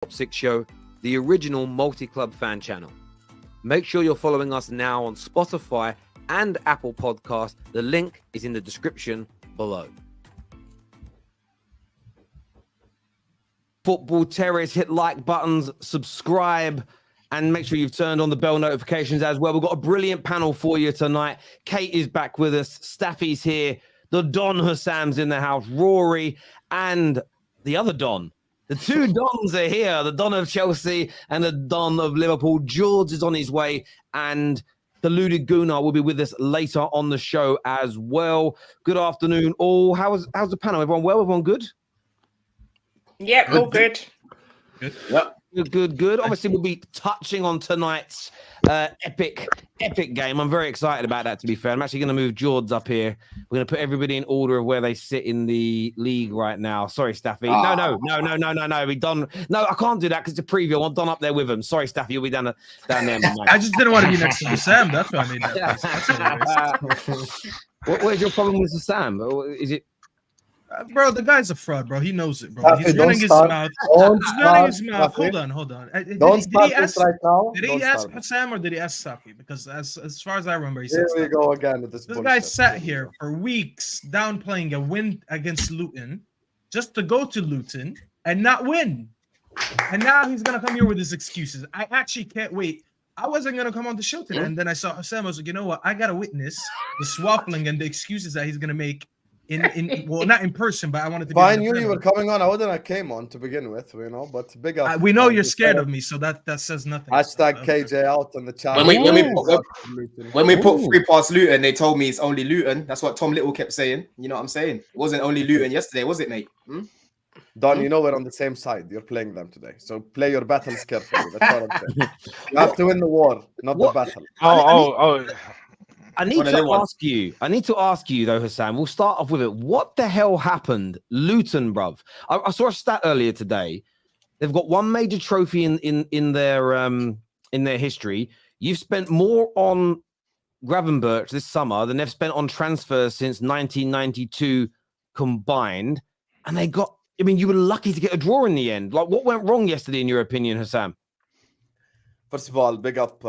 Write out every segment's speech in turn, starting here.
Top 6 Show, the original multi-club fan channel. Make sure you're following us now on Spotify and Apple Podcast. The link is in the description below. Football Terrace, hit like buttons, subscribe, and make sure you've turned on the bell notifications as well. We've got a brilliant panel for you tonight. Kate is back with us. Staffy's here. The Don Husam's in the house. Rory and the other Don. The two Dons are here. The Don of Chelsea and the Don of Liverpool. George is on his way. And the Ludid Gunnar will be with us later on the show as well. Good afternoon, all. How's the panel? Everyone well? Everyone good? Yep, all good. Good. Yep. Good. Obviously, we'll be touching on tonight's epic game. I'm very excited about that, to be fair. I'm actually going to move George up here. We're going to put everybody in order of where they sit in the league right now. Sorry, Staffy. No. We done. No, I can't do that because it's a preview. I'm done up there with him. Sorry, Staffy. You'll be down there. I just didn't want to be next to Sam. That's why I made that. Where's your problem with Sam? Is it? Bro, the guy's a fraud, bro. He knows it, bro. He's running his mouth. Hold on. Don't start this right now. Did he ask Sam or did he ask Staffy? Because as far as I remember, he said here we go again with this guy sat here for weeks downplaying a win against Luton just to go to Luton and not win. And now he's going to come here with his excuses. I actually can't wait. I wasn't going to come on the show today. And then I saw Husam. I was like, you know what? I got to witness the swapping and the excuses that he's going to make. Well, not in person, but I wanted to. But I knew you were coming on. I wouldn't have came on to begin with, But big up. We know you're scared of me, so that says nothing. Hashtag KJ out on the chat. When we put 3 past Luton, they told me it's only Luton. That's what Tom Little kept saying. You know what I'm saying? It wasn't only Luton yesterday, was it, mate? Don, you know we're on the same side. You're playing them today, so play your battles carefully. That's what I'm saying. You have to win the war, not the battle. I need to ask you though, Husam. We'll start off with it. What the hell happened, Luton, bruv? I saw a stat earlier today. They've got one major trophy in their history. You've spent more on Gravenberch this summer than they've spent on transfers since 1992 combined. And they got. I mean, you were lucky to get a draw in the end. Like, what went wrong yesterday, in your opinion, Husam? First of all, big up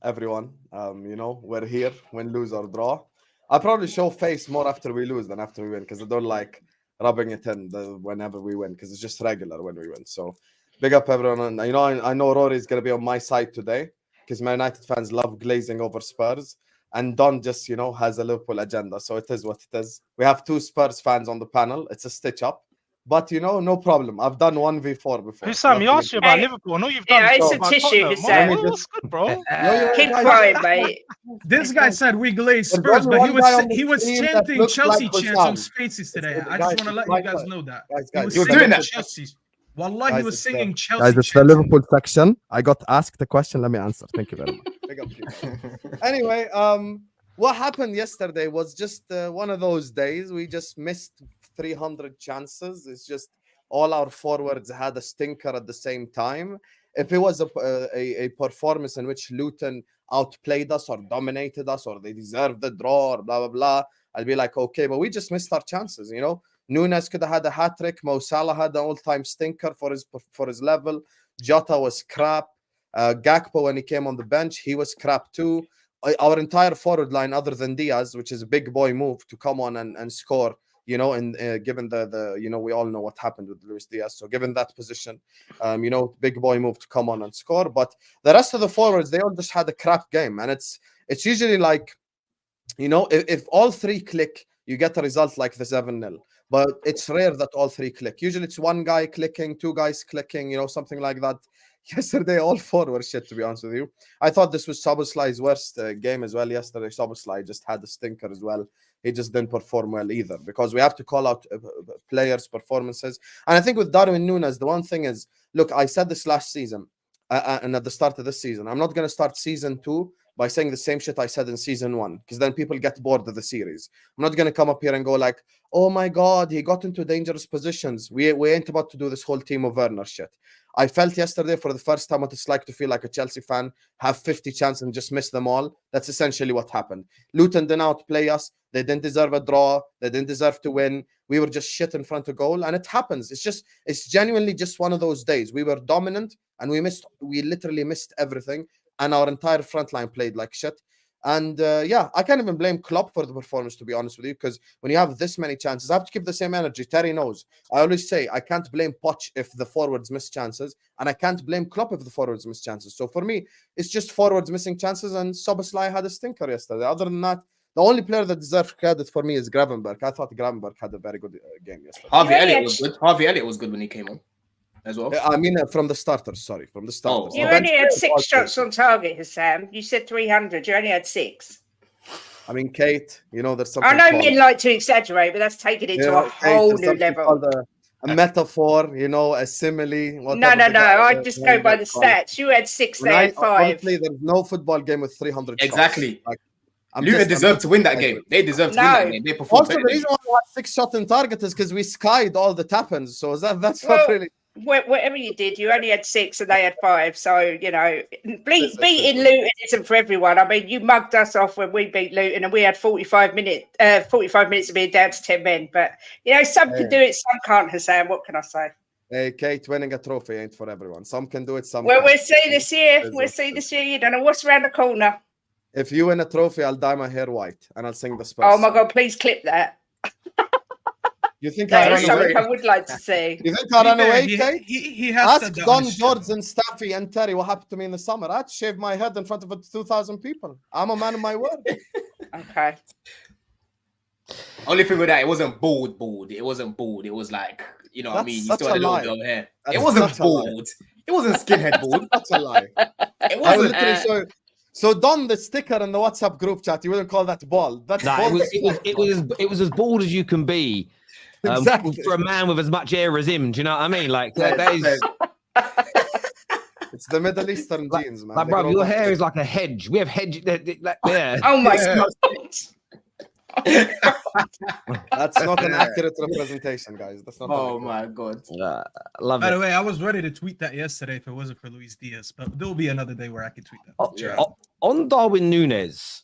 everyone. We're here, win, lose, or draw. I probably show face more after we lose than after we win because I don't like rubbing it in whenever we win because it's just regular when we win. So big up everyone. And, I know Rory is going to be on my side today because Man United fans love glazing over Spurs. And Don just, has a Liverpool agenda. So it is what it is. We have 2 Spurs fans on the panel. It's a stitch up. But, no problem. I've done 1v4 before. Husam, you asked you about Liverpool. I know you've done it's a tissue, Husam. That's good, bro. Keep quiet, mate. This guy said we glaze Spurs, but he was chanting Chelsea chants on Spaces today. I just want to let you guys know that. Guys, he was singing Chelsea. Wallah, he was singing Chelsea chants. It's the Liverpool section. I got asked the question. Let me answer. Thank you very much. Anyway, what happened yesterday was just one of those days. We just missed 300 chances. It's just all our forwards had a stinker at the same time. If it was a performance in which Luton outplayed us or dominated us or they deserved the draw or blah, blah, blah, I'd be like, okay, but we just missed our chances, Nunez could have had a hat-trick. Mo Salah had an all-time stinker for his level. Jota was crap. Gakpo, when he came on the bench, he was crap too. Our entire forward line, other than Diaz, which is a big boy move to come on and score, and given the we all know what happened with Luis Diaz. So given that position, big boy move to come on and score. But the rest of the forwards, they all just had a crap game. And it's usually like, if all 3 click, you get a result like the 7-0. But it's rare that all 3 click. Usually it's 1 guy clicking, 2 guys clicking, something like that. Yesterday, all 4 were shit, to be honest with you. I thought this was Szoboszlai's worst game as well yesterday. Szoboszlai just had a stinker as well. He just didn't perform well either because we have to call out players' performances. And I think with Darwin Nunez, the one thing is, look, I said this last season and at the start of this season, I'm not going to start season 2 by saying the same shit I said in season 1 because then people get bored of the series. I'm not going to come up here and go like, oh my God, he got into dangerous positions. We ain't about to do this whole team of Werner shit. I felt yesterday for the first time what it's like to feel like a Chelsea fan, have 50 chances and just miss them all. That's essentially what happened. Luton didn't outplay us. They didn't deserve a draw. They didn't deserve to win. We were just shit in front of goal, and it happens. It's genuinely just one of those days. We were dominant, and we literally missed everything, and our entire front line played like shit. And yeah, I can't even blame Klopp for the performance, to be honest with you, because when you have this many chances, I have to keep the same energy. Terry knows. I always say I can't blame Poch if the forwards miss chances, and I can't blame Klopp if the forwards miss chances. So for me, it's just forwards missing chances, and Szoboszlai had a stinker yesterday. Other than that, the only player that deserves credit for me is Gravenberch. I thought Gravenberch had a very good game yesterday. Harvey Elliott was good. Harvey Elliott was good when he came on as well. I mean, from the starters. Sorry, from the starters. You only had 6 shots on target, Husam. You said 300. You only had 6. I mean, Kate, you know, there's something. I know men like to exaggerate, but that's taking it to a whole new level. A metaphor, you know, a simile. No. I just go by the stats. You had 6, they had 5. Honestly, there's no football game with 300 exactly. shots. Like, Luton deserved to win that game. They deserved to win that game. They performed. Also, the reason why we had 6 shots in target is because we skied all the tap-ins. So that's not really. Whatever you did, you only had 6 and they had 5. So, you know, beating Luton isn't for everyone. I mean, you mugged us off when we beat Luton and we had 45 minutes of being down to 10 men. But, you know, some can do it, some can't, Husam. What can I say? Hey, Kate, winning a trophy ain't for everyone. Some can do it, some Well, can't. we'll see this year. We'll see this year. You don't know what's around the corner. If you win a trophy, I'll dye my hair white and I'll sing the Spurs. Oh, my God, please clip that. You think that is something I would like to see. You think I ran away, Kate? He has Ask Don, George, and Staffy and Terry what happened to me in the summer. I had to shave my head in front of 2,000 people. I'm a man of my word. Okay. Only thing with that, it wasn't bald. It wasn't bald. It was like, you know what I mean? You still had a little bit of hair. It wasn't bald. It wasn't skinhead bald. That's a lie. It wasn't. So Don, the sticker in the WhatsApp group chat, you wouldn't call that bald. That's bald. It was as bald as you can be. Exactly. For a man with as much hair as him, do you know what I mean? Like that is. It's the Middle Eastern genes, man. Like, bro, your hair is like a hedge. We have hedge. Yeah. Oh my God. That's not an accurate representation, guys. That's not. Oh my God. Love By it. the way, I was ready to tweet that yesterday if it wasn't for Luis Diaz, but there will be another day where I can tweet that. On Darwin Nunez,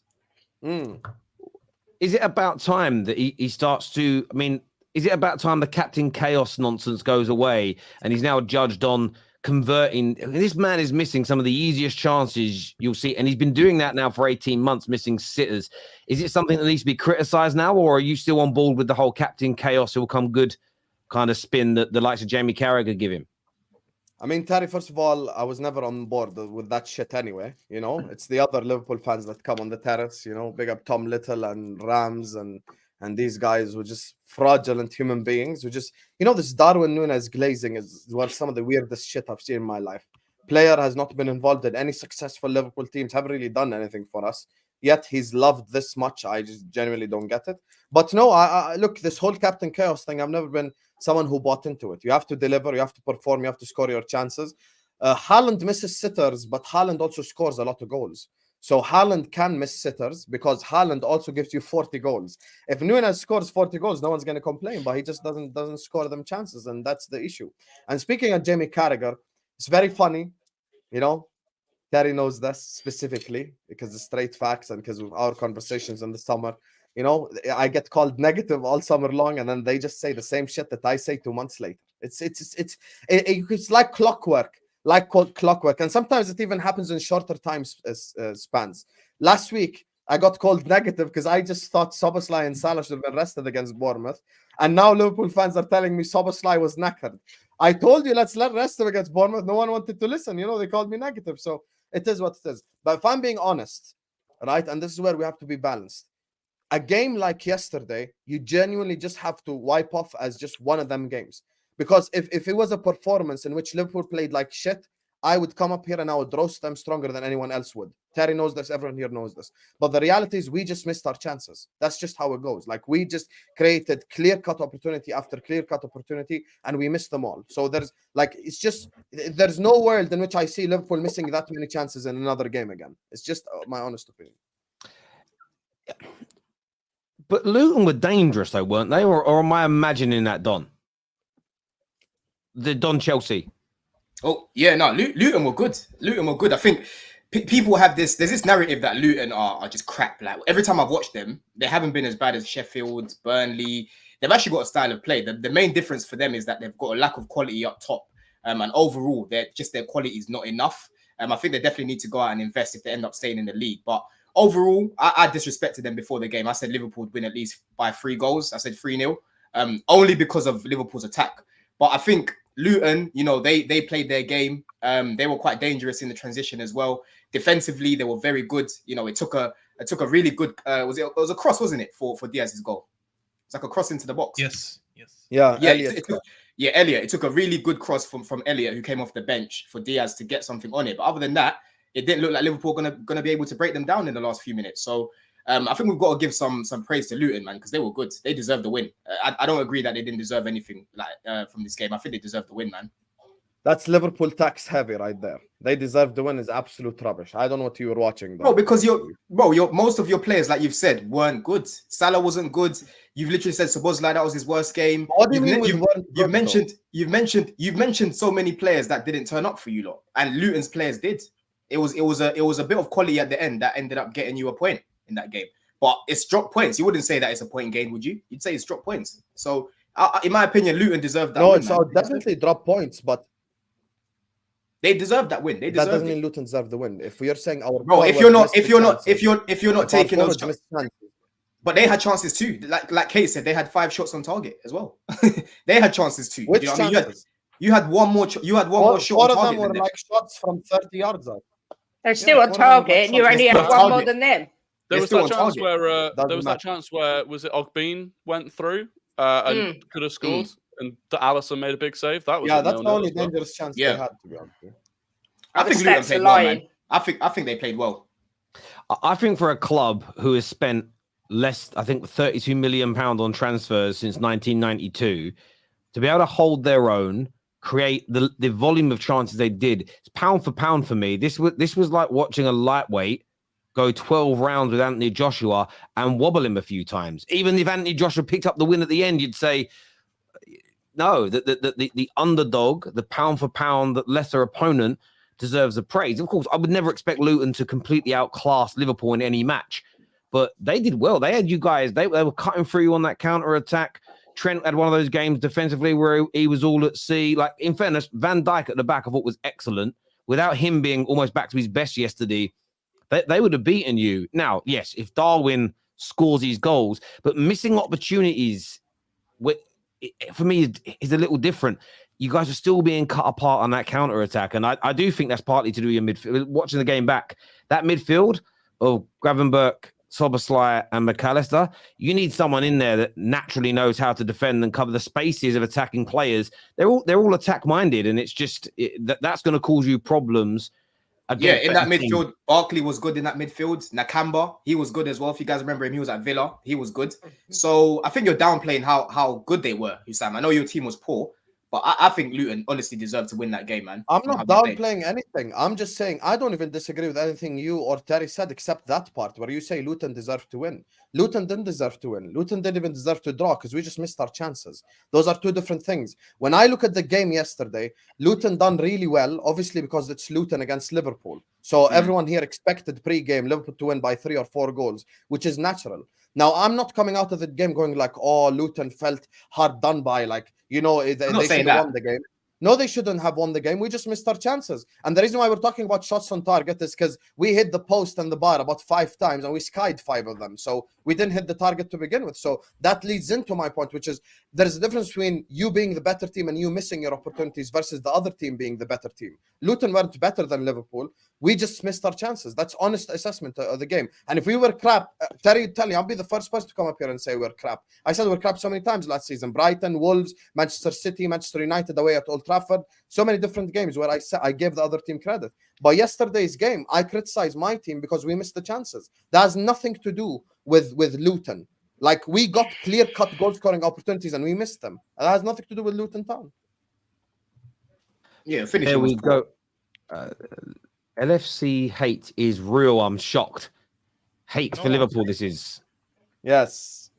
is it about time that he starts to? I mean, is it about time the Captain Chaos nonsense goes away and he's now judged on converting? This man is missing some of the easiest chances you'll see, and he's been doing that now for 18 months, missing sitters. Is it something that needs to be criticized now, or are you still on board with the whole Captain Chaos who will come good kind of spin that the likes of Jamie Carragher give him? I mean, Terry, first of all, I was never on board with that shit anyway. You know, it's the other Liverpool fans that come on the terrace, you know, big up Tom Little and Rams and these guys were just fraudulent human beings who just, you know, this Darwin Nunez glazing is one of some of the weirdest shit I've seen in my life. Player has not been involved in any successful Liverpool teams, haven't really done anything for us. Yet he's loved this much. I just genuinely don't get it. But no, I look, this whole Captain Chaos thing, I've never been someone who bought into it. You have to deliver, you have to perform, you have to score your chances. Haaland misses sitters, but Haaland also scores a lot of goals. So Haaland can miss sitters because Haaland also gives you 40 goals. If Nunez scores 40 goals, no one's going to complain, but he just doesn't score them chances, and that's the issue. And speaking of Jamie Carragher, it's very funny, you know. Terry knows this specifically because it's straight facts and because of our conversations in the summer. You know, I get called negative all summer long, and then they just say the same shit that I say 2 months later. It's like clockwork. And sometimes it even happens in shorter time spans. Last week, I got called negative because I just thought Szoboszlai and Salah should have been rested against Bournemouth. And now Liverpool fans are telling me Szoboszlai was knackered. I told you, let's rest him against Bournemouth. No one wanted to listen. You know, they called me negative. So it is what it is. But if I'm being honest, right, and this is where we have to be balanced. A game like yesterday, you genuinely just have to wipe off as just one of them games. Because if it was a performance in which Liverpool played like shit, I would come up here and I would roast them stronger than anyone else would. Terry knows this. Everyone here knows this. But the reality is we just missed our chances. That's just how it goes. Like, we just created clear-cut opportunity after clear-cut opportunity, and we missed them all. So there's no world in which I see Liverpool missing that many chances in another game again. It's just my honest opinion. But Luton were dangerous, though, weren't they? Or am I imagining that, Don? The Don Chelsea. Oh yeah, no, Luton were good. Luton were good. I think people have there's this narrative that Luton are just crap. Like every time I've watched them, they haven't been as bad as Sheffield, Burnley. They've actually got a style of play. The main difference for them is that they've got a lack of quality up top. And overall, their quality is not enough. I think they definitely need to go out and invest if they end up staying in the league. But overall, I disrespected them before the game. I said Liverpool would win at least by 3 goals. I said 3-0, only because of Liverpool's attack. But I think Luton, you know, they played their game. They were quite dangerous in the transition as well. Defensively, they were very good. You know, it took a really good. It was a cross, wasn't it, for Diaz's goal? It's like a cross into the box. Yes. Yeah, Elliot. It took a really good cross from Elliot, who came off the bench, for Diaz to get something on it. But other than that, it didn't look like Liverpool gonna be able to break them down in the last few minutes. So I think we've got to give some praise to Luton, man, because they were good. They deserved the win. I don't agree that they didn't deserve anything from this game. I think they deserved the win, man. That's Liverpool tax heavy right there. They deserve the win. Is absolute rubbish. I don't know what you were watching, though. Bro, because most of your players, like you've said, weren't good. Salah wasn't good. You've literally said Szoboszlai, that was his worst game. What do you mean you've mentioned so many players that didn't turn up for you lot, and Luton's players did. It was a bit of quality at the end that ended up getting you a point in that game. But it's dropped points. You wouldn't say that it's a point gain, would you? You'd say it's dropped points. So in my opinion, Luton deserved that. No, win, it's man. definitely drop points, but they deserved that win. that doesn't mean Luton deserve the win. If you're saying our bro, if you're not taking those chances, but they had chances too. Like Kate said, they had 5 shots on target as well. They had chances too. Which you know chances? You had one more. You had one more shot. Four on of target them were like shots from 30 yards out. They're still on target, and you only had one more than them. There was still that on chance target. where chance where was it Ogbene went through and could have scored, and Alisson made a big save. That was that's the only dangerous chance they had, to be honest. I think Luton played well, man. I think they played well. I think for a club who has spent £32 million on transfers since 1992, to be able to hold their own, create the volume of chances they did, it's pound for pound for me. This was like watching a lightweight go 12 rounds with Anthony Joshua and wobble him a few times. Even if Anthony Joshua picked up the win at the end, you'd say, no, the underdog, the pound for pound, the lesser opponent deserves the praise. Of course, I would never expect Luton to completely outclass Liverpool in any match, but they did well. They had you guys, they were cutting through you on that counter-attack. Trent had one of those games defensively where he was all at sea. Like, in fairness, Van Dijk at the back I thought was excellent. Without him being almost back to his best yesterday, they would have beaten you. Now, yes, if Darwin scores these goals, but missing opportunities for me is a little different. You guys are still being cut apart on that counter-attack, and I do think that's partly to do with your midfield. Watching the game back, that midfield of Gravenberch, Szoboszlai and McAllister, you need someone in there that naturally knows how to defend and cover the spaces of attacking players. They're all attack-minded, and it's just that's going to cause you problems. Yeah, in that midfield, Barkley was good in that midfield. Nakamba, he was good as well. If you guys remember him, he was at Villa. He was good. So I think you're downplaying how good they were, Husam. I know your team was poor, but I think Luton honestly deserved to win that game, man. I'm not downplaying anything. I'm just saying I don't even disagree with anything you or Terrace said, except that part where you say Luton deserved to win. Luton didn't deserve to win. Luton didn't even deserve to draw because we just missed our chances. Those are two different things. When I look at the game yesterday, Luton done really well, obviously because it's Luton against Liverpool. So everyone here expected pre-game Liverpool to win by 3 or 4 goals, which is natural. Now, I'm not coming out of the game going like, oh, Luton felt hard done by, like, you know, they should have won the game. No, they shouldn't have won the game. We just missed our chances. And the reason why we're talking about shots on target is because we hit the post and the bar about 5 times and we skied 5 of them. So we didn't hit the target to begin with. So that leads into my point, which is there's a difference between you being the better team and you missing your opportunities versus the other team being the better team. Luton weren't better than Liverpool. We just missed our chances. That's honest assessment of the game. And if we were crap, Terry, I'll be the first person to come up here and say we're crap. I said we're crap so many times last season. Brighton, Wolves, Manchester City, Manchester United away at Old Trafford. So many different games where I gave the other team credit. But yesterday's game, I criticized my team because we missed the chances. That has nothing to do with Luton. Like, we got clear-cut goal-scoring opportunities and we missed them. That has nothing to do with Luton Town. Yeah, finish. There we go. LFC hate is real. I'm shocked. Hate for Liverpool, this is. Yes.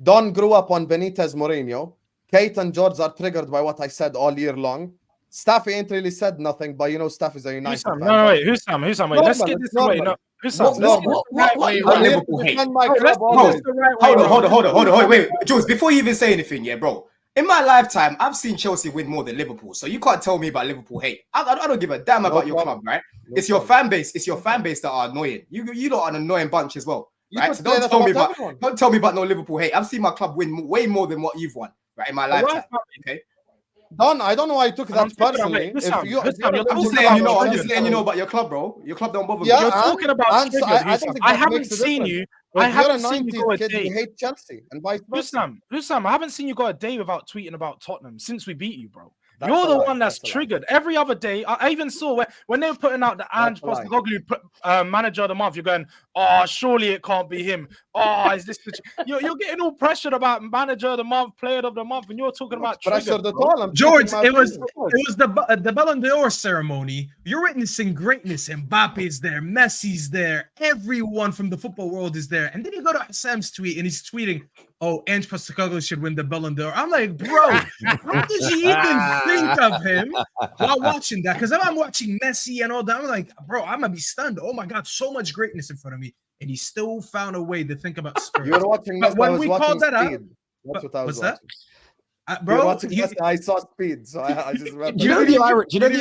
Don grew up on Benitez Mourinho. Kate and George are triggered by what I said all year long. Staffy ain't really said nothing, but you know, Staffy's a United fan. No, wait, Husam, wait. Let's get this away. No, Husam, What you got Liverpool hate? Hold on. Wait, Jules, before you even say anything, yeah, bro. In my lifetime, I've seen Chelsea win more than Liverpool, so you can't tell me about Liverpool hate. I don't give a damn about your club, right? It's your fan base. It's your fan base that are annoying. You lot are an annoying bunch as well, right? So don't tell me about no Liverpool hate. I've seen my club win way more than what you've won, right, in my lifetime. Okay. Don, I don't know why you took that personally. I'm just letting you know about your club, bro. Your club don't bother me. You're talking about I haven't seen you. I haven't seen you go a day. You hate Chelsea and vice versa. Husam, I haven't seen you go a day without tweeting about Tottenham since we beat you, bro. You're the one that's triggered. Every other day, I even saw when they were putting out the Ange Postecoglou manager of the month, you're going, oh, surely it can't be him. Oh, is this? You're getting all pressured about manager of the month, player of the month, and you're talking about pressured at all. George, it was the Ballon d'Or ceremony. You're witnessing greatness. Mbappe's there, Messi's there, everyone from the football world is there. And then you go to Husam's tweet and he's tweeting, oh, Ange Postecoglou should win the Ballon d'Or. I'm like, bro, how did you even think of him while watching that? Because if I'm watching Messi and all that, I'm like, bro, I'm gonna be stunned. Oh my God, so much greatness in front of me, and he still found a way to think about Spurs. You were watching Messi. When we called that out, that's what I was watching. Bro, I saw Speed, so I just remember. Do you know the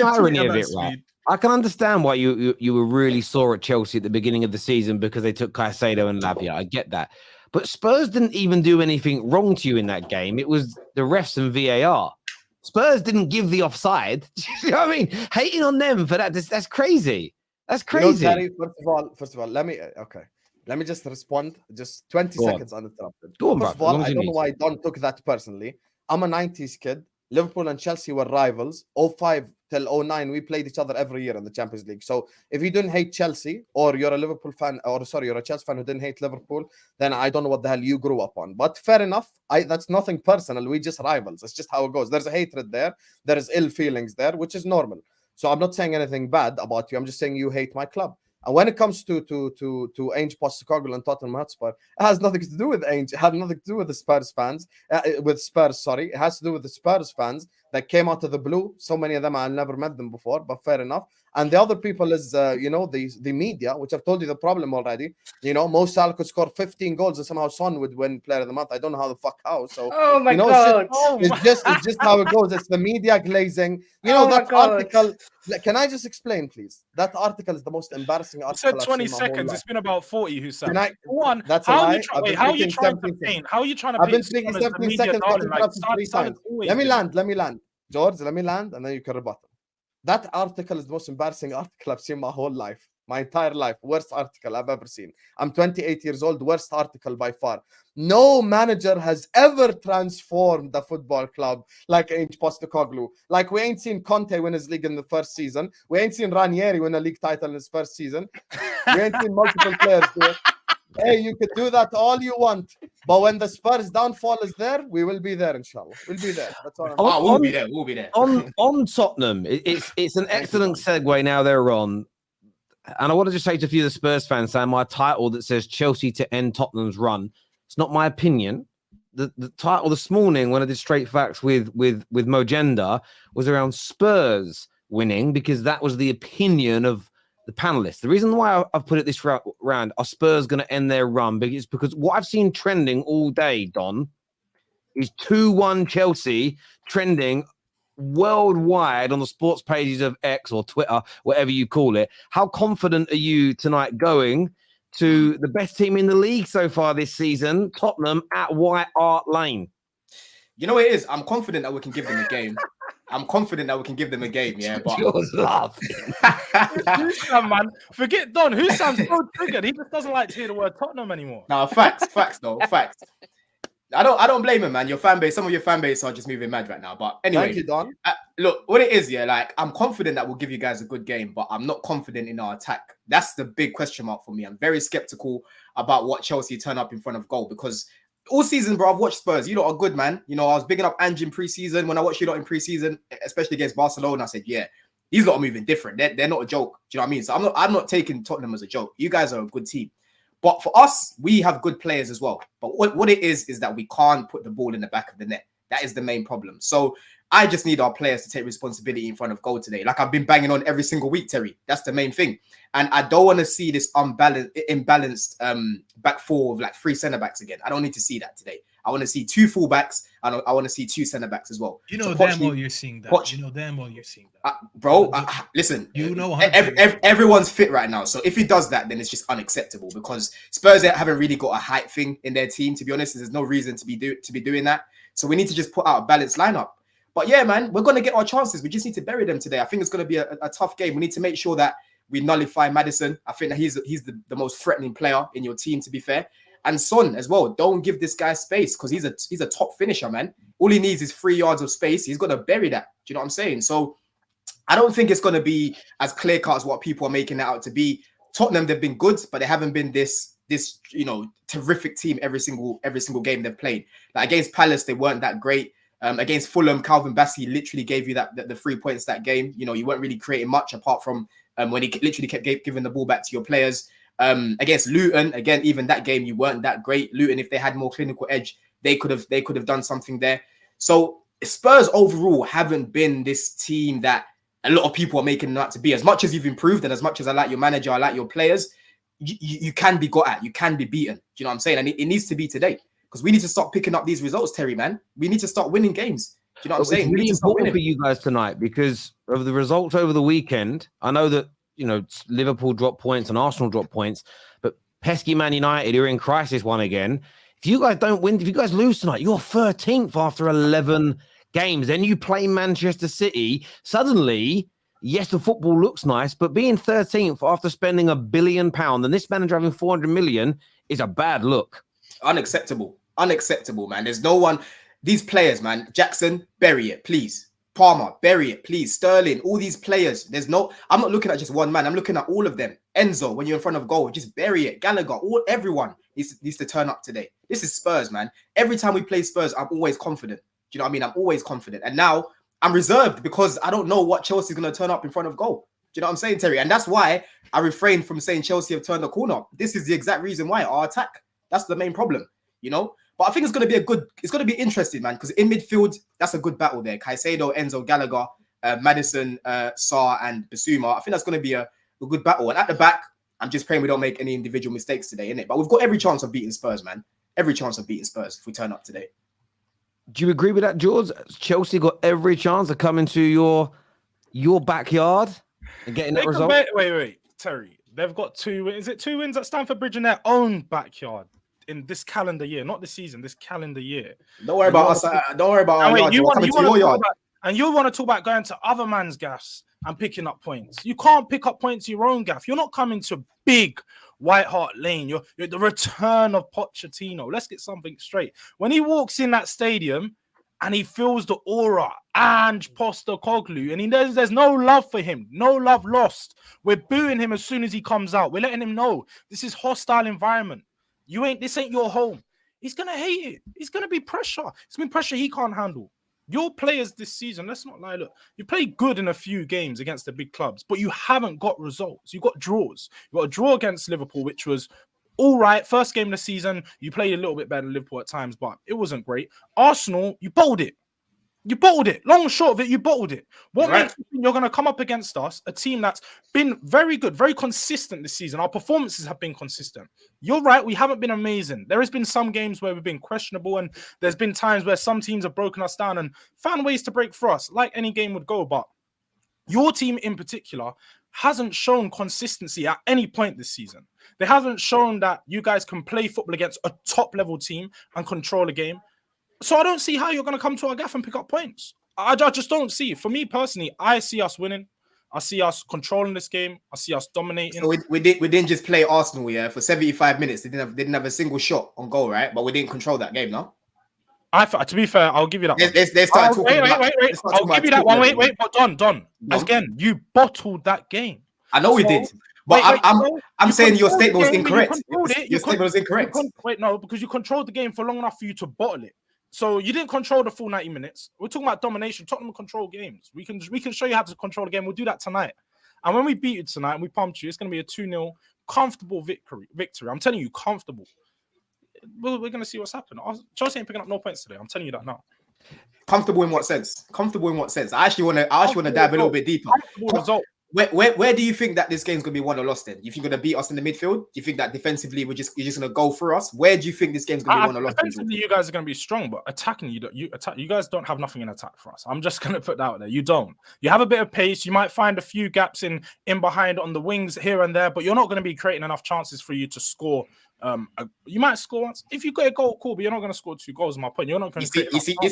irony of it, right? I can understand why you were really sore at Chelsea at the beginning of the season because they took Caicedo and Lavia. I get that. But Spurs didn't even do anything wrong to you in that game. It was the refs and VAR. Spurs didn't give the offside. You know what I mean? Hating on them for that, that's crazy. That's crazy. You know, first of all, let me just respond. Just 20 seconds uninterrupted. First of all, I don't know why Don took that personally. I'm a 90s kid. Liverpool and Chelsea were rivals. 05 till 09, we played each other every year in the Champions League. So if you didn't hate Chelsea, or you're a Liverpool fan, you're a Chelsea fan who didn't hate Liverpool, then I don't know what the hell you grew up on. But fair enough. That's nothing personal. We just rivals. It's just how it goes. There's a hatred there. There is ill feelings there, which is normal. So I'm not saying anything bad about you. I'm just saying you hate my club. And when it comes to Ange Postecoglou and Tottenham Hotspur, it has nothing to do with Ange. It had nothing to do with the Spurs fans. It has to do with the Spurs fans that came out of the blue. So many of them, I never met them before, but fair enough. And the other people is, the media, which I've told you the problem already. You know, Mo Salah could score 15 goals and somehow Son would win Player of the Month. I don't know how the fuck how. So, oh my God. It's just how it goes. It's the media glazing. You know, that article. Can I just explain, please? That article is the most embarrassing article. You said 20 seconds. It's been about 40. Who said? One. That's how are you trying to paint? How are you trying to? I've been speaking 17 seconds. Let me land, George. Let me land, and then you can rebut. That article is the most embarrassing article I've seen my whole life, my entire life. Worst article I've ever seen. I'm 28 years old. Worst article by far. No manager has ever transformed the football club like Ange Postecoglou. Like, we ain't seen Conte win his league in the first season. We ain't seen Ranieri win a league title in his first season. We ain't seen multiple players do it. Hey, you could do that all you want, but when the Spurs downfall is there, we will be there, inshallah. We'll be there. That's all. We'll be there. We'll be there. On Tottenham, it's an excellent segue. Now they're on, and I want to just say to a few of the Spurs fans, saying my title that says Chelsea to end Tottenham's run. It's not my opinion. The title this morning, when I did Straight Facts with Mojenda, was around Spurs winning because that was the opinion of the panelists. The reason why I've put it this round, are Spurs going to end their run? Because what I've seen trending all day, Don, is 2-1 Chelsea trending worldwide on the sports pages of X or Twitter, whatever you call it. How confident are you tonight going to the best team in the league so far this season, Tottenham at White Hart Lane? You know what it is? I'm confident that we can give them a game. Yeah, but Husam, man, forget Don. Husam's so triggered. He just doesn't like to hear the word Tottenham anymore. No, facts. I don't blame him, man. Your fan base, some of your fan base are just moving mad right now. But anyway, thank you, Don. Look, what it is, yeah, like I'm confident that we'll give you guys a good game, but I'm not confident in our attack. That's the big question mark for me. I'm very skeptical about what Chelsea turn up in front of goal because all season, bro, I've watched Spurs. You lot are good, man. You know, I was bigging up Ange in preseason. When I watched you lot in preseason, especially against Barcelona, I said, yeah, these lot are moving different. They're not a joke. Do you know what I mean? So I'm not taking Tottenham as a joke. You guys are a good team. But for us, we have good players as well. But what it is that we can't put the ball in the back of the net. That is the main problem. So I just need our players to take responsibility in front of goal today. Like I've been banging on every single week, Terry. That's the main thing. And I don't want to see this imbalanced back four with like 3 centre-backs again. I don't need to see that today. I want to see 2 full-backs, and I want to see 2 centre-backs as well. You know damn well you're seeing that. You know damn well you're seeing that. Bro, listen. You know everyone's fit right now. So if he does that, then it's just unacceptable because Spurs haven't really got a height thing in their team, to be honest. There's no reason to be doing that. So we need to just put out a balanced lineup. But yeah, man, we're going to get our chances. We just need to bury them today. I think it's going to be a tough game. We need to make sure that we nullify Maddison. I think that he's the most threatening player in your team, to be fair. And Son as well. Don't give this guy space because he's a top finisher, man. All he needs is 3 yards of space. He's going to bury that. Do you know what I'm saying? So I don't think it's going to be as clear-cut as what people are making it out to be. Tottenham, they've been good, but they haven't been this terrific team every single game they've played. Like against Palace, they weren't that great. Against Fulham, Calvin Bassey literally gave you the 3 points that game. You know, you weren't really creating much apart from when he literally kept giving the ball back to your players. Against Luton, again, even that game, you weren't that great. Luton, if they had more clinical edge, they could have done something there. So Spurs overall haven't been this team that a lot of people are making it out to be. As much as you've improved and as much as I like your manager, I like your players, you can be got at, you can be beaten. Do you know what I'm saying? And it needs to be today because we need to start picking up these results, Terry, man. We need to start winning games. Do you know what I'm saying? It's really important for you guys tonight because of the results over the weekend. I know that, Liverpool dropped points and Arsenal dropped points, but pesky Man United are in crisis one again. If you guys don't win, if you guys lose tonight, you're 13th after 11 games. Then you play Manchester City. Suddenly, yes, the football looks nice, but being 13th after spending £1 billion and this manager having 400 million is a bad look. Unacceptable, man. There's no one. These players, man. Jackson, bury it, please. Palmer, bury it, please. Sterling, all these players. I'm not looking at just one man. I'm looking at all of them. Enzo, when you're in front of goal, just bury it. Gallagher, everyone needs to turn up today. This is Spurs, man. Every time we play Spurs, I'm always confident. Do you know what I mean? I'm always confident. And now I'm reserved because I don't know what Chelsea's going to turn up in front of goal. Do you know what I'm saying, Terry? And that's why I refrain from saying Chelsea have turned the corner. This is the exact reason why our attack. That's the main problem, But I think it's going to be interesting, man, because in midfield, that's a good battle there. Caicedo, Enzo, Gallagher, Maddison, Sarr, and Basuma. I think that's going to be a good battle. And at the back, I'm just praying we don't make any individual mistakes today, innit? But we've got every chance of beating Spurs, man. Every chance of beating Spurs if we turn up today. Do you agree with that, George? Chelsea got every chance of coming to your backyard and getting that result? Wait, Terry. They've got 2 wins. Is it 2 wins at Stamford Bridge in their own backyard? In this calendar year, not this season, this calendar year. Don't worry about us. Don't worry about our yard. You want to talk about going to other man's gaffs and picking up points. You can't pick up points your own gaff. You're not coming to big White Hart Lane. You're the return of Pochettino. Let's get something straight. When he walks in that stadium and he feels the aura and Postecoglou, and he knows there's no love for him, no love lost. We're booing him as soon as he comes out. We're letting him know this is hostile environment. This ain't your home. He's gonna hate it. It's gonna be pressure. It's been pressure he can't handle. Your players this season, let's not lie. Look, you played good in a few games against the big clubs, but you haven't got results. You got draws. You got a draw against Liverpool, which was all right. First game of the season, you played a little bit better than Liverpool at times, but it wasn't great. Arsenal, you bottled it. You bottled it. Long and short of it, you bottled it. What makes you think you're going to come up against us, a team that's been very good, very consistent this season? Our performances have been consistent. You're right. We haven't been amazing. There has been some games where we've been questionable, and there's been times where some teams have broken us down and found ways to break for us, like any game would go. But your team in particular hasn't shown consistency at any point this season. They haven't shown that you guys can play football against a top-level team and control a game. So I don't see how you're going to come to our gaff and pick up points. I just don't see. For me personally, I see us winning. I see us controlling this game. I see us dominating. So we didn't just play Arsenal, for 75 minutes. They didn't have a single shot on goal, right? But we didn't control that game, no? To be fair, I'll give you that one. They started talking wait. I'll give you that one. Wait. But Don. Again, you bottled that game. I know we did. But I'm saying your statement was incorrect. Your statement was incorrect. No, because you controlled the game for long enough for you to bottle it. So you didn't control the full 90 minutes. We're talking about domination. Tottenham control games. We can show you how to control the game. We'll do that tonight. And when we beat you tonight and we pumped you, it's going to be a 2-0 comfortable victory. I'm telling you, comfortable. We're going to see what's happening. Chelsea ain't picking up no points today. I'm telling you that now. Comfortable in what sense? Comfortable in what sense? I actually want to dive a little bit deeper. Result. Where do you think that this game's gonna be won or lost? Then you think you're gonna beat us in the midfield? Do you think that defensively you're just gonna go through us? Where do you think this game's gonna be won or lost? Defensively, you guys are gonna be strong, but attacking you guys don't have nothing in attack for us. I'm just gonna put that out there. You don't. You have a bit of pace. You might find a few gaps in behind on the wings here and there, but you're not gonna be creating enough chances for you to score. You might score once if you get a goal, cool, but you're not going to score 2 goals. My point. You're not going to.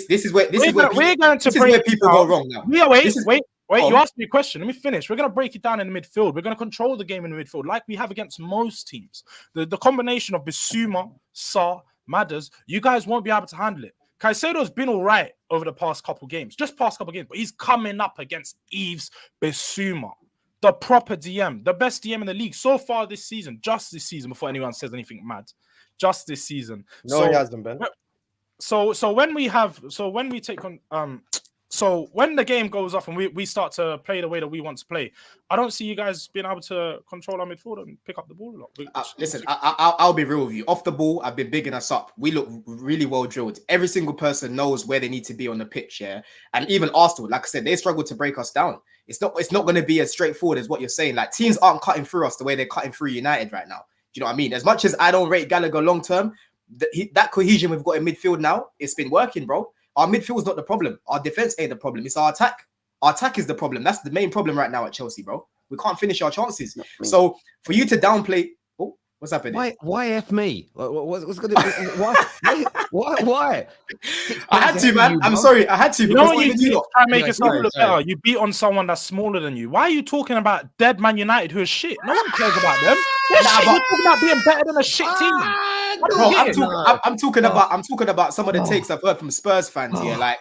This is where people go wrong now. Wait. You asked me a question. Let me finish. We're going to break it down in the midfield. We're going to control the game in the midfield, like we have against most teams. The combination of Bissouma, Sarr, Madders, you guys won't be able to handle it. Caicedo's been all right over the past couple games, but he's coming up against Yves Bissouma. The proper DM, the best DM in the league so far this season, just this season, before anyone says anything mad, just this season. No, he hasn't been. So when the game goes off and we start to play the way that we want to play, I don't see you guys being able to control our midfield and pick up the ball a lot. Listen, I'll be real with you. Off the ball, I've been bigging us up. We look really well drilled. Every single person knows where they need to be on the pitch, yeah. And even Arsenal, like I said, they struggle to break us down. It's not going to be as straightforward as what you're saying. Like, teams aren't cutting through us the way they're cutting through United right now. Do you know what I mean? As much as I don't rate Gallagher long term, that cohesion we've got in midfield now, it's been working, bro. Our midfield is not the problem. Our defense ain't the problem. It's our attack. Our attack is the problem. That's the main problem right now at Chelsea, bro. We can't finish our chances. So for you to downplay, what's happening? Why F me? What's going to why? I had to, man. I'm sorry. I had to. You know what you do? Try to make yourself look better. You beat on someone that's smaller than you. Why are you talking about dead Man United who are shit? No one cares about them. You're talking about being better than a shit team. Bro, I'm talking about some of the takes I've heard from Spurs fans here, like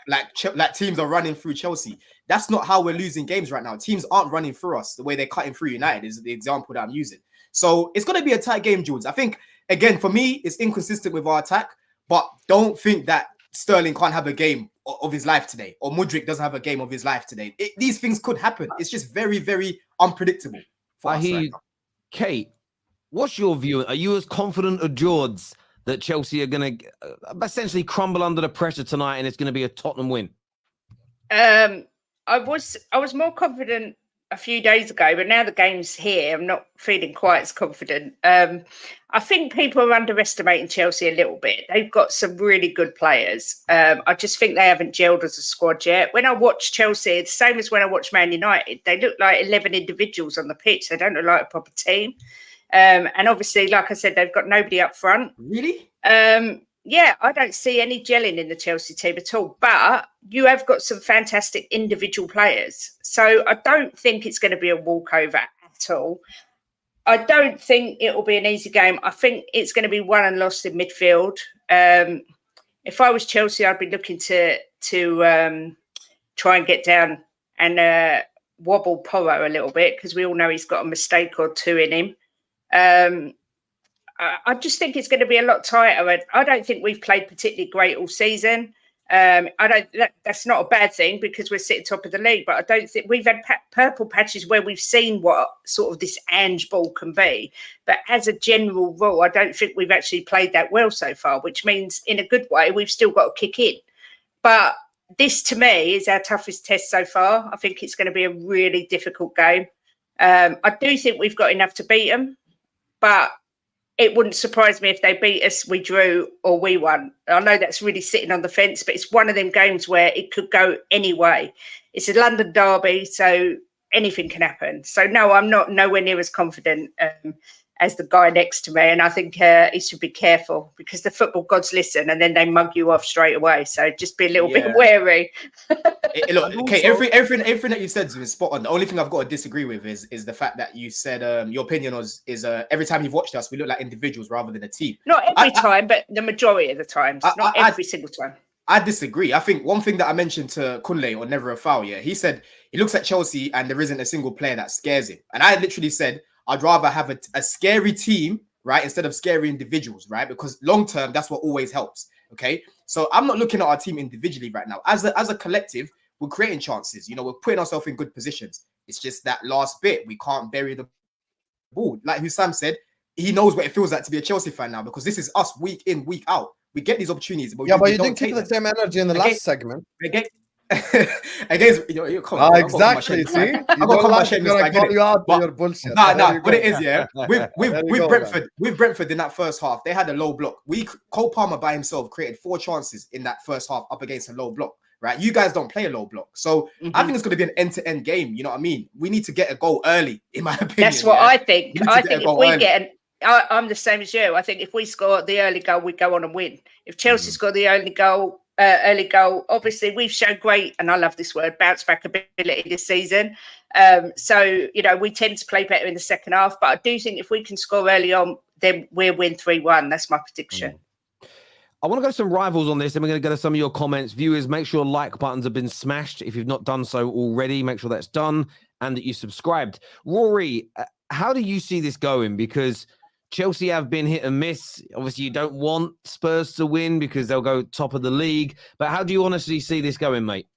teams are running through Chelsea. That's not how we're losing games right now. Teams aren't running through us the way they're cutting through United. Is the example that I'm using. So it's going to be a tight game, Jules. I think again for me, it's inconsistent with our attack, but don't think that Sterling can't have a game of his life today, or Mudryk doesn't have a game of his life today. These things could happen. It's just very, very unpredictable. I hear, Kate. What's your view? Are you as confident as George that Chelsea are going to essentially crumble under the pressure tonight and it's going to be a Tottenham win? I was more confident a few days ago, but now the game's here, I'm not feeling quite as confident. I think people are underestimating Chelsea a little bit. They've got some really good players. I just think they haven't gelled as a squad yet. When I watch Chelsea, it's the same as when I watch Man United. They look like 11 individuals on the pitch. They don't look like a proper team. And obviously, like I said, they've got nobody up front. Really? Yeah, I don't see any gelling in the Chelsea team at all. But you have got some fantastic individual players. So I don't think it's going to be a walkover at all. I don't think it will be an easy game. I think it's going to be won and lost in midfield. If I was Chelsea, I'd be looking to try and get down and wobble Porro a little bit, because we all know he's got a mistake or two in him. I just think it's going to be a lot tighter. I don't think we've played particularly great all season. That's not a bad thing because we're sitting top of the league, but I don't think we've had purple patches where we've seen what sort of this Ange ball can be. But as a general rule, I don't think we've actually played that well so far, which means in a good way, we've still got to kick in. But this to me is our toughest test so far. I think it's going to be a really difficult game. I do think we've got enough to beat them, but it wouldn't surprise me if they beat us, we drew, or we won. I know that's really sitting on the fence, but it's one of them games where it could go any way. It's a London derby, so anything can happen. So, no, I'm not nowhere near as confident as the guy next to me. And I think he should be careful because the football gods listen and then they mug you off straight away. So just be a little bit wary. Look, okay, everything that you said is spot on. The only thing I've got to disagree with is the fact that you said your opinion is every time you've watched us, we look like individuals rather than a team. Not every time, but the majority of the times. Not every single time. I disagree. I think one thing that I mentioned to Kunle on Never a Foul, he said he looks at Chelsea and there isn't a single player that scares him. And I literally said, I'd rather have a scary team, right, instead of scary individuals, right? Because long term, that's what always helps. Okay, so I'm not looking at our team individually right now. As a collective, we're creating chances. We're putting ourselves in good positions. It's just that last bit we can't bury the ball. Like Husam said, he knows what it feels like to be a Chelsea fan now because this is us week in, week out. We get these opportunities, but Yeah, but we you don't didn't keep take the same energy in the Okay. last segment. them. Against come on, bro, I've got to come my Exactly. shameless See, bag. you I've got to don't come my like it shameless when I bag, call innit? you out for But- your bullshit. Nah, There you what it go. is, yeah. With There you go, man. Brentford in that first half, they had a low block. Cole Palmer by himself created 4 chances in that first half up against a low block. Right, you guys don't play a low block, so I think it's going to be an end-to-end game. You know what I mean? We need to get a goal early, in my opinion. That's what I think. We need to I get think a goal if we early. get I'm the same as you. I think if we score the early goal, we go on and win. If Chelsea score the early goal, obviously we've shown great, and I love this word, bounce back ability this season. So you know we tend to play better in the second half, but I do think if we can score early on, then we'll win 3-1. That's my prediction. I want to go to some rivals on this, and we're going to go to some of your comments. Viewers, make sure like buttons have been smashed. If you've not done so already, make sure that's done and that you subscribed. Rory, how do you see this going? Because Chelsea have been hit and miss. Obviously, you don't want Spurs to win because they'll go top of the league. But how do you honestly see this going, mate?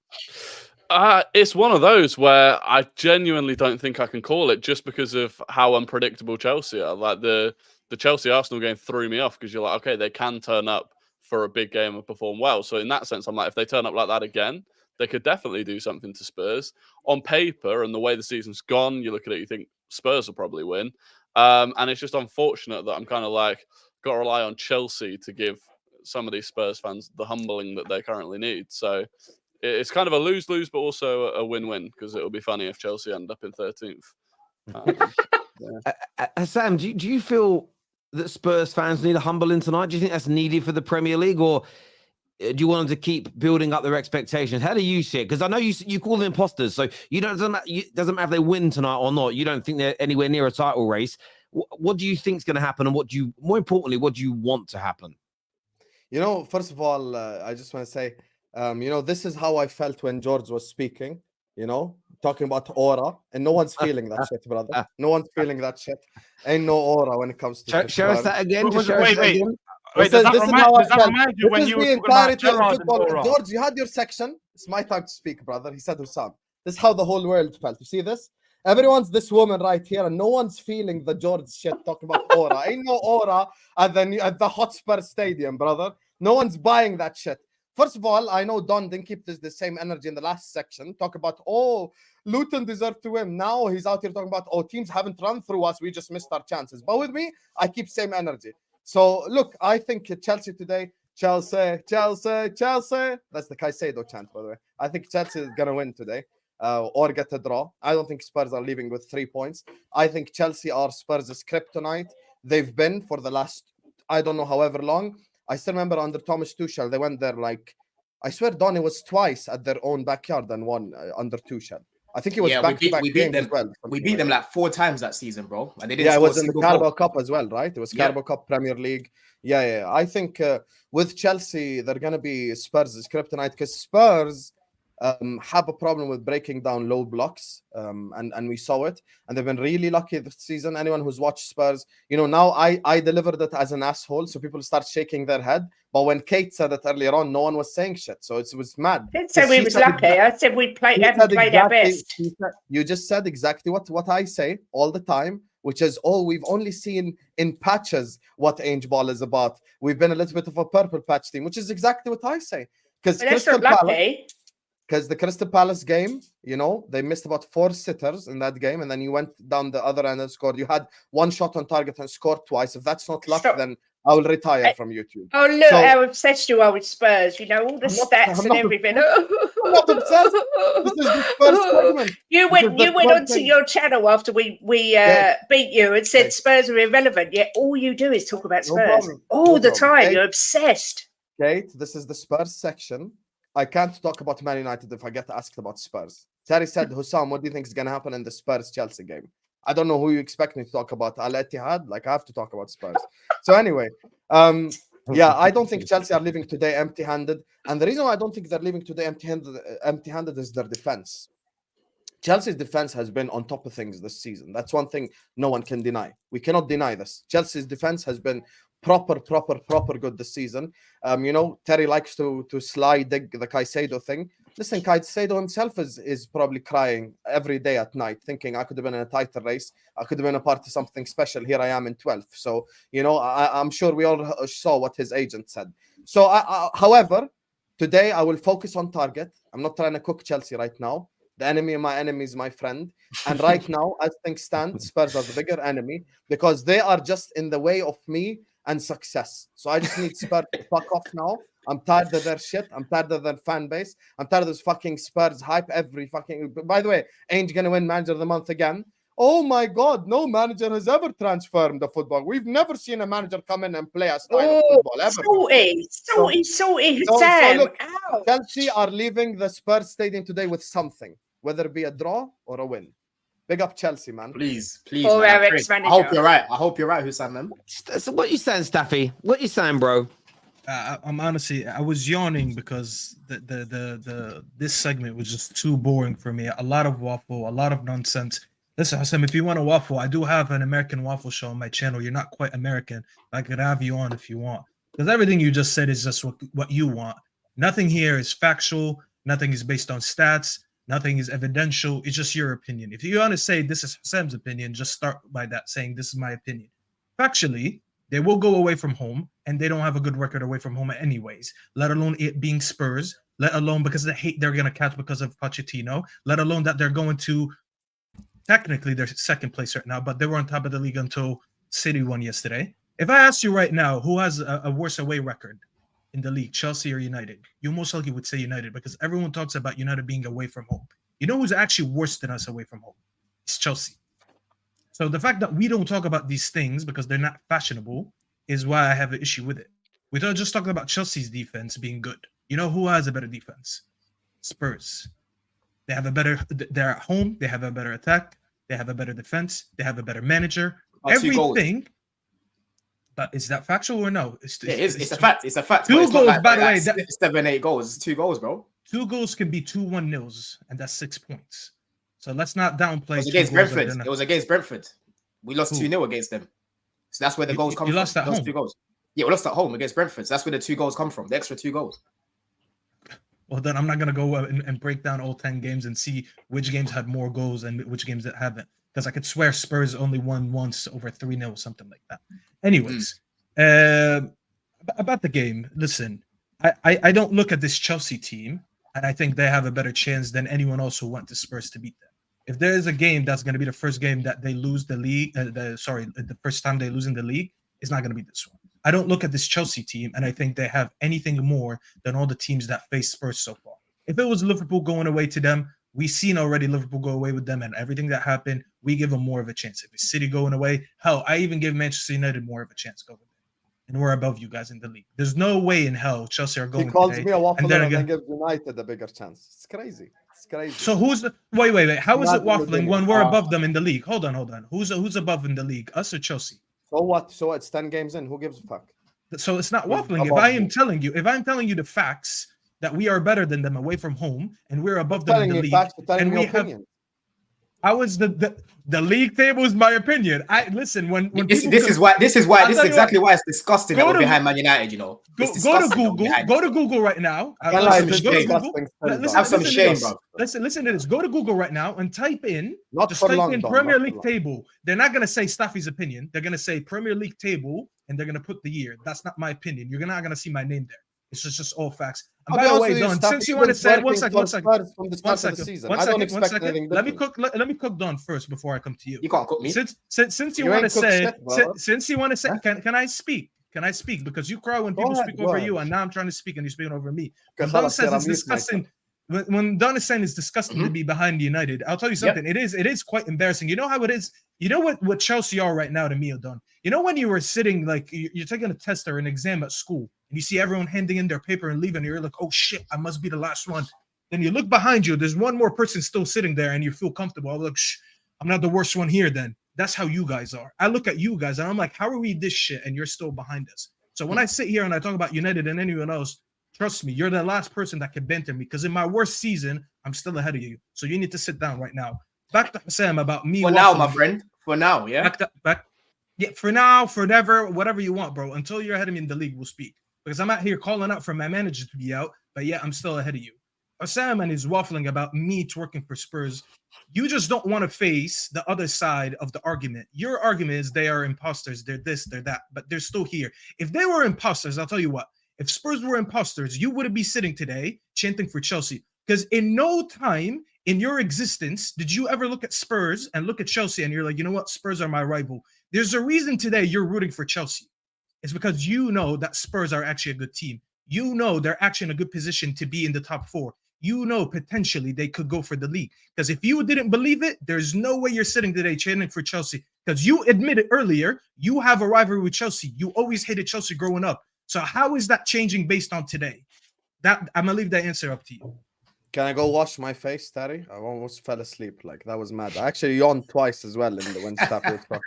It's one of those where I genuinely don't think I can call it just because of how unpredictable Chelsea are. Like the Chelsea-Arsenal game threw me off because you're like, okay, they can turn up for a big game and perform well. So in that sense, I'm like, if they turn up like that again, they could definitely do something to Spurs. On paper and the way the season's gone, you look at it, you think Spurs will probably win. And it's just unfortunate that I'm kind of like, got to rely on Chelsea to give some of these Spurs fans the humbling that they currently need. So it's kind of a lose-lose, but also a win-win because it'll be funny if Chelsea end up in 13th. Sam, do you feel that Spurs fans need a humbling tonight? Do you think that's needed for the Premier League, or do you want them to keep building up their expectations? How do you see it? Because I know you call them imposters, so doesn't matter if they win tonight or not. You don't think they're anywhere near a title race. What do you think is going to happen, and more importantly, what do you want to happen? You know, first of all, I just want to say, you know, this is how I felt when George was speaking. You know, talking about aura, and no one's feeling that shit, brother. No one's feeling that shit. Ain't no aura when it comes to. Show us that again. Wait, Show us that again. Wait, does that remind you when you were talking about Gerrard and Aura? George, you had your section. It's my time to speak, brother. He said, Husam, this is how the whole world felt. You see this? Everyone's this woman right here, and no one's feeling the George shit talking about aura. Ain't no aura at the Hotspur Stadium, brother. No one's buying that shit. First of all, I know Don didn't keep the same energy in the last section. Talk about, Luton deserved to win. Now he's out here talking about, teams haven't run through us. We just missed our chances. But with me, I keep same energy. So, look, I think Chelsea today, Chelsea. That's the Caicedo chant, by the way. I think Chelsea is going to win today or get a draw. I don't think Spurs are leaving with 3 points. I think Chelsea are Spurs' kryptonite. They've been for the last, I don't know, however long. I still remember under Thomas Tuchel, they went there like, I swear Donny was twice at their own backyard and won under Tuchel. I think it was back-to-back games as well. We beat them like 4 times that season, bro. And they didn't it was in the goal. Carabao Cup as well, right? It was Carabao Cup, Premier League. Yeah. I think with Chelsea, they're going to be Spurs' kryptonite because Spurs have a problem with breaking down low blocks, and we saw it, and they've been really lucky this season. Anyone who's watched Spurs, you know, now I delivered it as an asshole, so people start shaking their head. But when Kate said it earlier on, no one was saying shit, so it was mad. I didn't say we was lucky. I said we haven't played our best. You just said exactly what I say all the time, which is, we've only seen in patches what Ange Ball is about. We've been a little bit of a purple patch team, which is exactly what I say. Because the Crystal Palace game, you know, they missed about 4 sitters in that game, and then you went down the other end and scored. You had 1 shot on target and scored twice. If that's not luck, then I will retire from YouTube. Oh, look how obsessed you are with Spurs. You know, all the stats and everything. I'm not obsessed. This is the Spurs segment. You went onto your channel after we beat you and said Spurs are irrelevant, yet all you do is talk about Spurs. All the time. Kate, you're obsessed. Kate, this is the Spurs section. I can't talk about Man United if I get asked about Spurs. Terrace said, Husam, what do you think is going to happen in the Spurs-Chelsea game? I don't know who you expect me to talk about. Al Ittihad? Like, I have to talk about Spurs. So anyway, I don't think Chelsea are leaving today empty-handed. And the reason why I don't think they're leaving today empty-handed is their defense. Chelsea's defense has been on top of things this season. That's one thing no one can deny. We cannot deny this. Chelsea's defense has been proper good this season. You know, Terry likes to slide the Caicedo thing. Listen, Caicedo himself is probably crying every day at night, thinking I could have been in a title race. I could have been a part of something special. Here I am in 12th. So, you know, I'm sure we all saw what his agent said. So, however, today I will focus on target. I'm not trying to cook Chelsea right now. The enemy of my enemy is my friend. And right now, as things stand, Spurs are the bigger enemy because they are just in the way of me and success. So I just need Spurs to fuck off now. I'm tired of their shit. I'm tired of their fan base. I'm tired of this fucking Spurs hype every fucking... By the way, ain't going to win Manager of the Month again. Oh my God, no manager has ever transformed the football. We've never seen a manager come in and play a style of football ever. Salty, So Sam. look, Ow. Chelsea are leaving the Spurs stadium today with something, whether it be a draw or a win. Big up Chelsea, man. Please, please. Or Man, our I pray. ex-manager. I hope you're right. I hope you're right, Husam, man. So what you saying, Staffy? What you saying, bro? I'm honestly, I was yawning because this segment was just too boring for me. A lot of waffle, a lot of nonsense. Listen, Husam, if you want a waffle, I do have an American waffle show on my channel. You're not quite American. I could have you on if you want. Because everything you just said is just what you want. Nothing here is factual. Nothing is based on stats. Nothing is evidential. It's just your opinion. If you want to say this is Sam's opinion, just start by that, saying this is my opinion. Factually, they will go away from home, and they don't have a good record away from home anyways, let alone it being Spurs, let alone because of the hate they're going to catch because of Pochettino, let alone that they're going to, technically they're second place right now, but they were on top of the league until City won yesterday. If I ask you right now, who has a worse away record in the league, Chelsea or United? You most likely would say United because everyone talks about United being away from home. You know who's actually worse than us away from home? It's Chelsea. So the fact that we don't talk about these things because they're not fashionable is why I have an issue with it. We don't just talk about Chelsea's defense being good. You know who has a better defense? Spurs. They have a better, they're at home, they have a better attack, they have a better defense, they have a better manager. Everything. But is that factual or no? It's a fact. It's a fact. Two goals, by the way. 7-8 goals. It's 2 goals, bro. 2 goals can be 2-1 nils, and that's 6 points. So let's not downplay. It was against Brentford. It was against Brentford. We lost 2-0 against them. So that's where the goals come from. You lost at home. 2 goals. Yeah, we lost at home against Brentford. So that's where the 2 goals come from. The extra 2 goals. Well, then I'm not gonna go and break down all 10 games and see which games had more goals and which games that haven't. Because I could swear Spurs only won once over 3-0, something like that. Anyways, about the game, listen, I don't look at this Chelsea team, and I think they have a better chance than anyone else who went to Spurs to beat them. If there is a game that's going to be the first game that they lose the league, the first time they lose in the league, it's not going to be this one. I don't look at this Chelsea team, and I think they have anything more than all the teams that face Spurs so far. If it was Liverpool going away to them, we've seen already Liverpool go away with them, and everything that happened, we give them more of a chance. If it's City going away, hell, I even give Manchester United more of a chance going there. And we're above you guys in the league. There's no way in hell Chelsea are going. He calls today, me a waffler and then again, gives United a bigger chance. It's crazy. It's crazy. So who's the wait? How is it waffling when we're Ah. above them in the league? Hold on. Who's above in the league? Us or Chelsea? So what? So it's 10 games in. Who gives a fuck? So it's not Who's waffling. If above I'm you? telling you the facts that we are better than them away from home and we're above them in Telling the you league, facts, telling and me we your have. opinion. I was the league table is my opinion. I listen when This people is why this is exactly why it's disgusting that Go we're to- behind Man United. You know, go It's to disgusting that we're Google. behind. Go to Google right now. Can't lie, some it's shame. disgusting still, Have some listen to shame, this. bro. Listen to this. Go to Google right now and type in. Not Just for type long, in Don, Premier not for League long. table. They're not gonna say Staffy's opinion. They're gonna say Premier League table, and they're gonna put the year. That's not my opinion. You're not gonna see my name there. It's just all facts. And I'll by be the honest way, with you, Don, Staffy, since you you've want to been say one working second, for Spurs from the start of the season. I don't expect anything Let me different. cook. Let me cook Don first before I come to you. You can't cook me. Since you You want to ain't cooked say, shit, brother. since you want to say, can I speak? Can I speak? Because you cry when Go people ahead, speak go over ahead. you, and now I'm trying to speak and you're speaking over me. When Okay, Don خلاص, says يا it's رميت disgusting, myself. when Don is saying it's disgusting to be behind United, I'll tell you something. It is quite embarrassing. You know how it is. You know what Chelsea are right now to me, Don. You know when you were sitting like you're taking a test or an exam at school, and you see everyone handing in their paper and leaving, and you're like, oh shit, I must be the last one. Then you look behind you, there's one more person still sitting there, and you feel comfortable. I'm like, shh, I'm not the worst one here. Then that's how you guys are. I look at you guys, and I'm like, how are we this shit, and you're still behind us? So when I sit here and I talk about United and anyone else, trust me, you're the last person that can banter me because in my worst season, I'm still ahead of you. So you need to sit down right now. Back to Husam about me. For now, my friend. For now, yeah. Yeah, for now, forever, whatever you want, bro. Until you're ahead of me in the league, we'll speak. Because I'm out here calling out for my manager to be out, but yeah, I'm still ahead of you. Husam and his waffling about me twerking for Spurs. You just don't want to face the other side of the argument. Your argument is they are imposters, they're this, they're that, but they're still here. If they were imposters, I'll tell you what. If Spurs were imposters, you wouldn't be sitting today chanting for Chelsea. Because in no time in your existence did you ever look at Spurs and look at Chelsea and you're like, you know what, Spurs are my rival. There's a reason today you're rooting for Chelsea. It's because you know that Spurs are actually a good team. You know they're actually in a good position to be in the top 4. You know potentially they could go for the league. Because if you didn't believe it, there's no way you're sitting today chanting for Chelsea. Because you admitted earlier, you have a rivalry with Chelsea. You always hated Chelsea growing up. So how is that changing based on today? That I'm gonna leave that answer up to you. Can I go wash my face, Terry? I almost fell asleep. Like, that was mad. I actually yawned twice as well when Staffy was talking.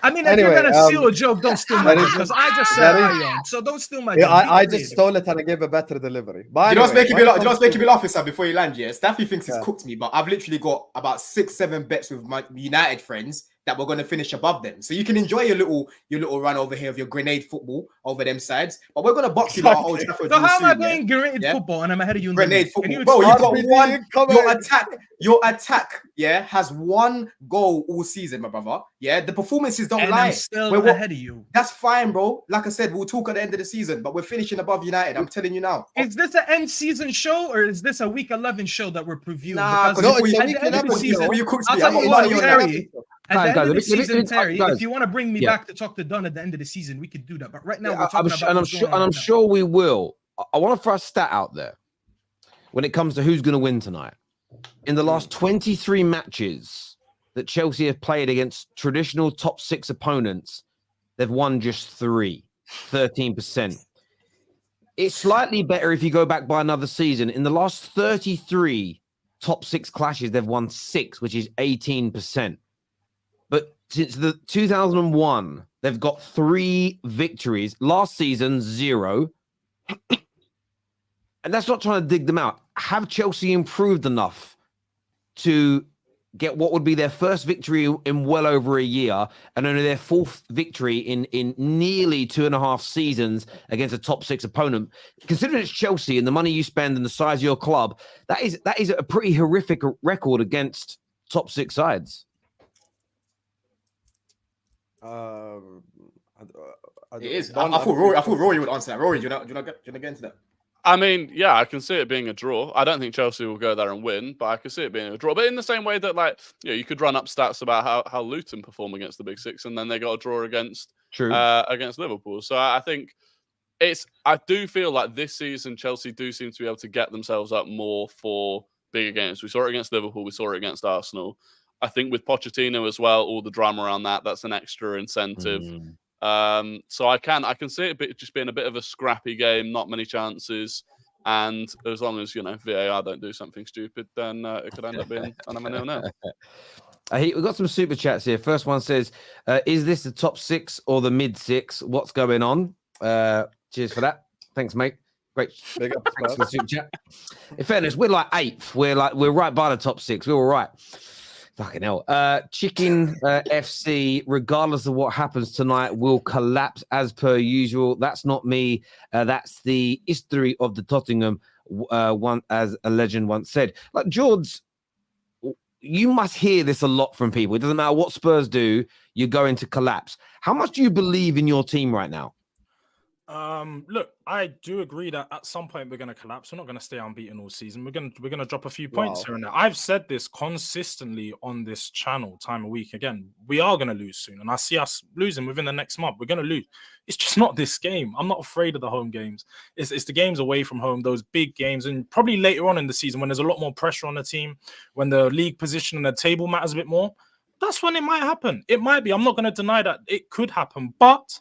I mean, Anyway, if you're gonna steal a joke, don't steal my joke, because I just said Terry? I yawned. So don't steal my Yeah, joke. I just stole it and I gave a better delivery. But You know what's making me laugh? when You know it what's comes making me laugh, Husam, before you land? Yeah, Staffy thinks he's Yeah. cooked me, but I've literally got about 6-7 bets with my United friends that we're going to finish above them. So you can enjoy your little run over here of your grenade football over them sides. But we're going to box you like Old Trafford. So how am I soon, yeah? playing grenade Yeah. football and I'm ahead of you in Grenade the league? Can you football, bro. You've explain? got RPD, one. Your attack, yeah, has 1 goal all season, my brother. Yeah, the performances don't And lie. I'm still We're ahead of you. That's fine, bro. Like I said, we'll talk at the end of the season, but we're finishing above United. I'm telling you now. Is this an end season show or is this a week 11 show that we're previewing? Nah, Because no, it's a at week the end of the 11 season, Before you cooked I'll me, tell I'm you not what, money on Terry, at the Guys, end of the let me- season, Terry, guys, if you want to bring me yeah. back to talk to Don at the end of the season, we could do that. But right now, Yeah, we're talking about what's going on I'm right now. sure we will. I want to throw a stat out there when it comes to who's going to win tonight. In the last 23 matches that Chelsea have played against traditional top 6 opponents, they've won just 3, 13%. It's slightly better if you go back by another season. In the last 33 top 6 clashes, they've won 6, which is 18%. But since the 2001, they've got 3 victories. Last season, 0. And that's not trying to dig them out. Have Chelsea improved enough to get what would be their first victory in well over a year and only their 4th victory in nearly 2.5 seasons against a top 6 opponent? Considering it's Chelsea and the money you spend and the size of your club, that is a pretty horrific record against top 6 sides. It is. I thought Rory would answer that. Rory, do you not get into that? I mean, yeah, I can see it being a draw. I don't think Chelsea will go there and win, but I can see it being a draw. But in the same way that, like, you could run up stats about how Luton perform against the Big Six, and then they got a draw against Liverpool. So I think I do feel like this season Chelsea do seem to be able to get themselves up more for bigger games. We saw it against Liverpool. We saw it against Arsenal. I think with Pochettino as well, all the drama around that's an extra incentive. So I can see it just being a bit of a scrappy game, not many chances, and as long as VAR don't do something stupid, then it could end up being a 0-0. We've got some super chats here. First one says, is this the top 6 or the mid 6? What's going on? Cheers for that. Thanks, mate. Great. Big up, Thanks for the super chat. In fairness, we're like 8th. We're right by the top 6. We're all right. Fucking hell. Chicken FC, regardless of what happens tonight, will collapse as per usual. That's not me. That's the history of the Tottenham, one, as a legend once said. Like, George, you must hear this a lot from people. It doesn't matter what Spurs do, you're going to collapse. How much do you believe in your team right now? Look, I do agree that at some point we're going to collapse. We're not going to stay unbeaten all season. We're going to drop a few points here and there. I've said this consistently on this channel time a week. Again, we are going to lose soon, and I see us losing within the next month. We're going to lose. It's just not this game. I'm not afraid of the home games. It's the games away from home, those big games, and probably later on in the season when there's a lot more pressure on the team, when the league position and the table matters a bit more. That's when it might happen. It might be. I'm not going to deny that it could happen, but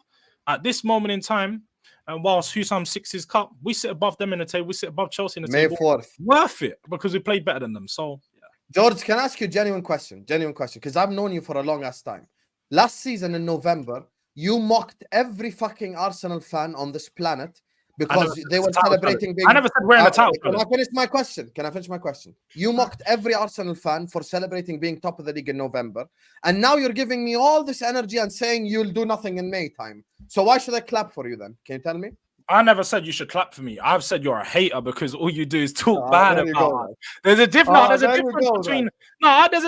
at this moment in time, and whilst Husam 6's cup, we sit above them in the table. We sit above Chelsea in the May table. 4th. Worth it because we played better than them. So, yeah. George, can I ask you a genuine question? Because I've known you for a long ass time. Last season in November, you mocked every fucking Arsenal fan on this planet because they were celebrating being... I never said wearing a title. Can I finish my question? You mocked every Arsenal fan for celebrating being top of the league in November, and now you're giving me all this energy and saying you'll do nothing in May time. So why should I clap for you then? Can you tell me? I never said you should clap for me. I've said you're a hater because all you do is talk bad about us. There's a difference. There's a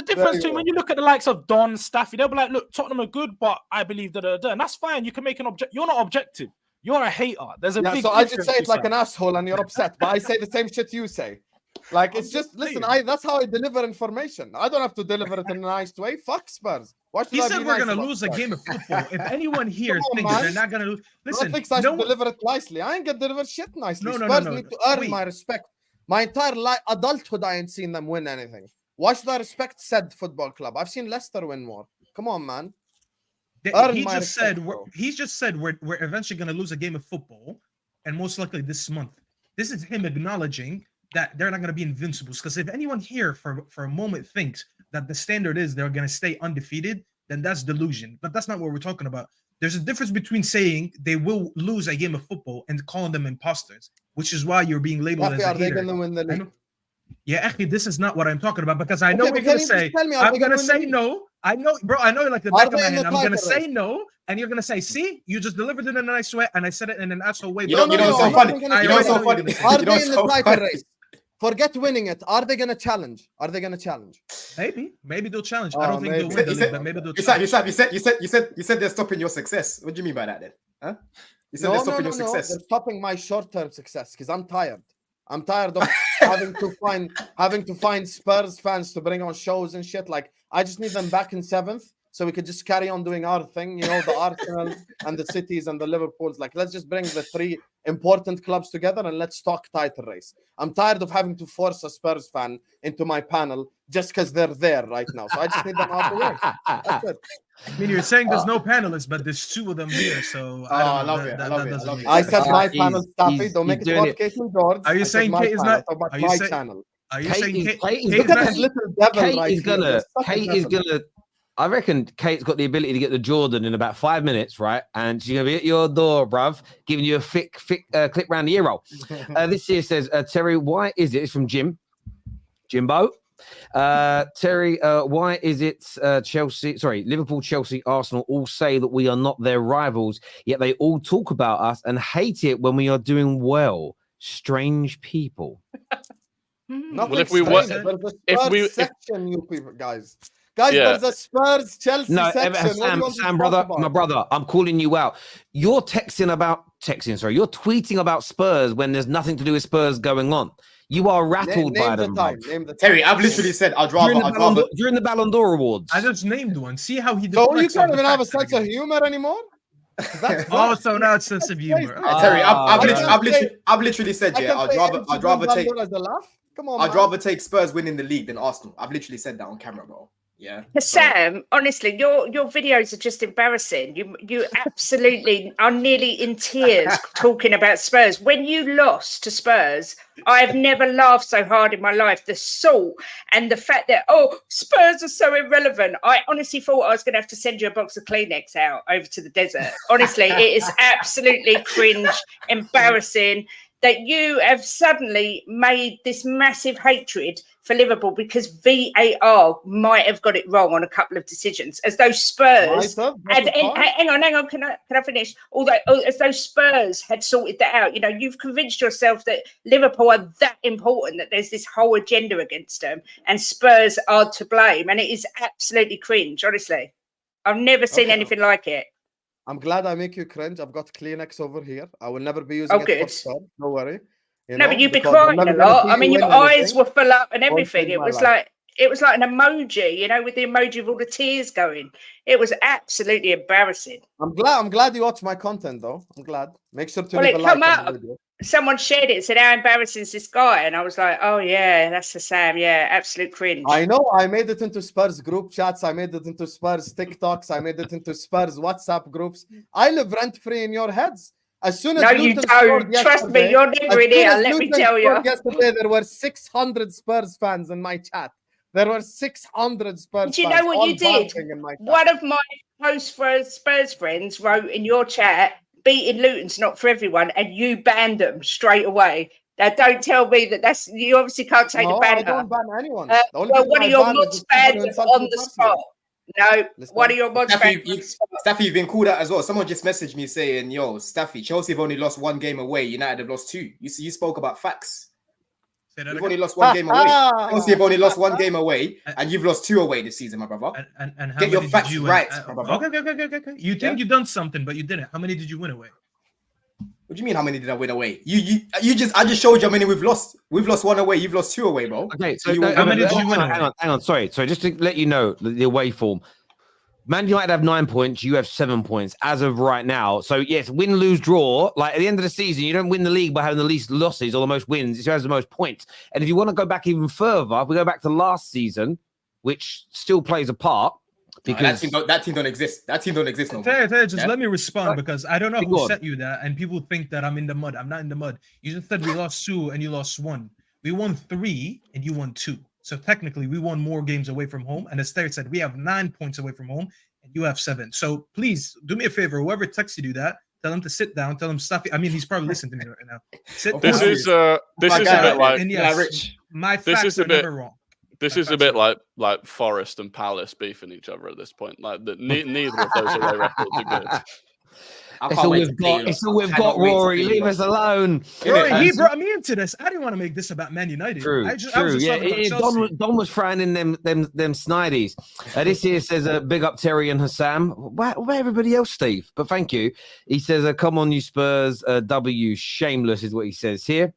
difference between when you look at the likes of Don, Staffy. They'll be like, "Look, Tottenham are good, but I believe that." And that's fine. You can make an object. You're not objective. You're a hater. There's a Yeah, big so I just difference, say it like Husam. an asshole and you're upset, but I say the same shit you say. Like, it's just, listen, that's how I deliver information. I don't have to deliver it in a nice way. Fuck Spurs. Why should He I said be we're nice gonna about lose a Spurs? game of football. If anyone here Come on, thinks man. they're not gonna lose, listen. Thinks I No should one, deliver it nicely. I ain't gonna deliver shit nicely. No, Spurs no. need to earn Wait. my respect. My entire adulthood, I ain't seen them win anything. Why should I respect said football club? I've seen Leicester win more. Come on, man. Earn he my just said respect, bro. he's just said we're eventually gonna lose a game of football, and most likely this month. This is him acknowledging that they're not gonna be invincibles. Because if anyone here for a moment thinks that the standard is they're gonna stay undefeated, then that's delusion. But that's not what we're talking about. There's a difference between saying they will lose a game of football and calling them imposters, which is why you're being labeled as a Are they hater. gonna win the league? Yeah, actually, this is not what I'm talking about because I know Okay, what but you're can gonna you say. just tell me, are I'm they gonna gonna win say the no. I know, bro. I know like the Are back of they my in the hand. I'm gonna title say race? no, and you're gonna say, "See, you just delivered it in a nice way," and I said it in an asshole way. You know what's so I'm funny? not gonna You know what's so challenge. funny? Are You know they what's in the so title funny? race? Forget winning it. Are they gonna challenge? Are they gonna challenge? Maybe they'll challenge. Oh, I don't think they'll maybe. win the You league, but maybe they'll You challenge. said they're stopping your success. What do you mean by that then? Huh? You said they're stopping your success. They're stopping my short-term success because I'm tired. I'm tired of having to find Spurs fans to bring on shows and shit. Like, I just need them back in 7th so we could just carry on doing our thing. You know, the Arsenals and the Cities and the Liverpools. Like, let's just bring the 3 important clubs together and let's talk title race. I'm tired of having to force a Spurs fan into my panel just because they're there right now. So I just need them out the way. That's it. I mean, you're saying there's no panelists, but there's 2 of them here, so I don't I know. love it. I love it. I love it. I said my He's- panel, Staffy. he's- Don't make he's it doing about it. Kate and George. Are you I said saying my Kate is panel. not- Talk about are you my saying- channel. Are you Kate saying is- Kate, Kate is Kate's Look gonna- at not- this little devil Kate right is here. gonna. This fucking Kate is devil. gonna. I reckon Kate's got the ability to get the Jordan in about 5 minutes, right? And she's gonna be at your door, bruv, giving you a thick clip round the ear roll. This here says, Terry, why is it? It's from Jimbo. Terry, why is it Liverpool, Chelsea, Arsenal all say that we are not their rivals, yet they all talk about us and hate it when we are doing well? Strange people. Nothing Well, if we strange. were- There's a if Spurs we- section, you people, guys. Guys, Yeah. there's a Spurs Chelsea No, section. What do you Sam, want to talk brother, about? my brother, I'm calling you out. You're tweeting about Spurs when there's nothing to do with Spurs going on. You are rattled Name by the them. time. bruv. Name the time. Terry, I've literally said During the Ballon d'Or Awards. I just named one. See how he So you deflects can't off the even have a facts sense of again. humor anymore? That's Oh, so now it's sense of humor. Ah, Terry, I I've literally said, yeah, I'd rather take as a laugh. Come on, I'd man. rather take Spurs winning the league than Arsenal. I've literally said that on camera, bro. Yeah. Sam, honestly, your videos are just embarrassing. You absolutely are nearly in tears talking about Spurs. When you lost to Spurs, I've never laughed so hard in my life. The salt and the fact that, Spurs are so irrelevant. I honestly thought I was going to have to send you a box of Kleenex out over to the desert. Honestly, it is absolutely cringe, embarrassing that you have suddenly made this massive hatred for Liverpool because VAR might have got it wrong on a couple of decisions, as though Spurs had. Hang on, can I finish? As though Spurs had sorted that out. You know, you've convinced yourself that Liverpool are that important that there's this whole agenda against them, and Spurs are to blame, and it is absolutely cringe. Honestly, I've never seen anything like it. I'm glad I make you cringe. I've got Kleenex over here. I will never be using it good. for Spurs. Don't worry. No, but you've been because I'm crying never a gonna lot. see I mean, you your win eyes anything. were full up and Won't everything. change It my was life. like an emoji, you know, with the emoji of all the tears going. It was absolutely embarrassing. I'm glad you watch my content though. I'm glad. Make sure to Well, leave it a like come on the up. video. Someone shared it and said, "How embarrassing is this guy?" And I was like, "Oh yeah, that's the Sam. Yeah, absolute cringe." I know. I made it into Spurs group chats. I made it into Spurs TikToks. I made it into Spurs WhatsApp groups. I live rent free in your heads. As soon as No, Luton you scored don't. Trust me, yesterday- you're as never in soon here. as Let me Luton tell you. scored yesterday, there were 600 Spurs fans in my chat. There were 600 Spurs Do you fans. know what all you did? bouncing in my chat. One of my close Spurs friends wrote in your chat, "Beating Luton's not for everyone," and you banned them straight away. Now, don't tell me that's you. Obviously, can't take No, the banter. I don't ban anyone. Well, The only people one I of your ban is mods the people banned who them insult on me the personally. spot. No, Listen. one of your mods banned them on the spot. Staffy, you've been called out as well. Someone just messaged me saying, "Yo, Staffy, Chelsea have only lost 1 game away. United have lost 2." You spoke about facts. Say that You've again. only lost 1 game away. Chelsea have only lost 1 game away, and you've lost 2 away this season, my brother. And how Get your many facts did you win? right, my brother. Okay. You think you done something, but you didn't. How many did you win away? What do you mean? How many did I win away? I just showed you how many we've lost. We've lost 1 away. You've lost 2 away, bro. Okay, so how many did you win? Hang on. Sorry, just to let you know the away form. Man United have 9 points. You have 7 points as of right now. So yes, win, lose, draw. Like at the end of the season, you don't win the league by having the least losses or the most wins. It's who has the most points. And if you want to go back even further, if we go back to last season, which still plays a part. Because that team don't exist. That team don't exist no more. Just let me respond because I don't know who set you that, and people think that I'm in the mud. I'm not in the mud. You just said we lost 2 and you lost 1. We won 3 and you won 2. So technically, we won more games away from home. And as Terry said, we have 9 points away from home, and you have 7. So please do me a favor. Whoever texts you that, tell him to sit down. Tell him Staffy. I mean, he's probably listening to me right now. This is a bit like Rich. My facts are never wrong. This is a bit like Forest and Palace beefing each other at this point. Like neither of those away records are good. It's all we've got, Rory. Leave us alone. Rory, he brought me into this. I didn't want to make this about Man United. True. Don was frying them snidies. This here says, big up Terry and Husam. Where everybody else, Steve? But thank you. He says, come on, you Spurs. W, shameless is what he says here.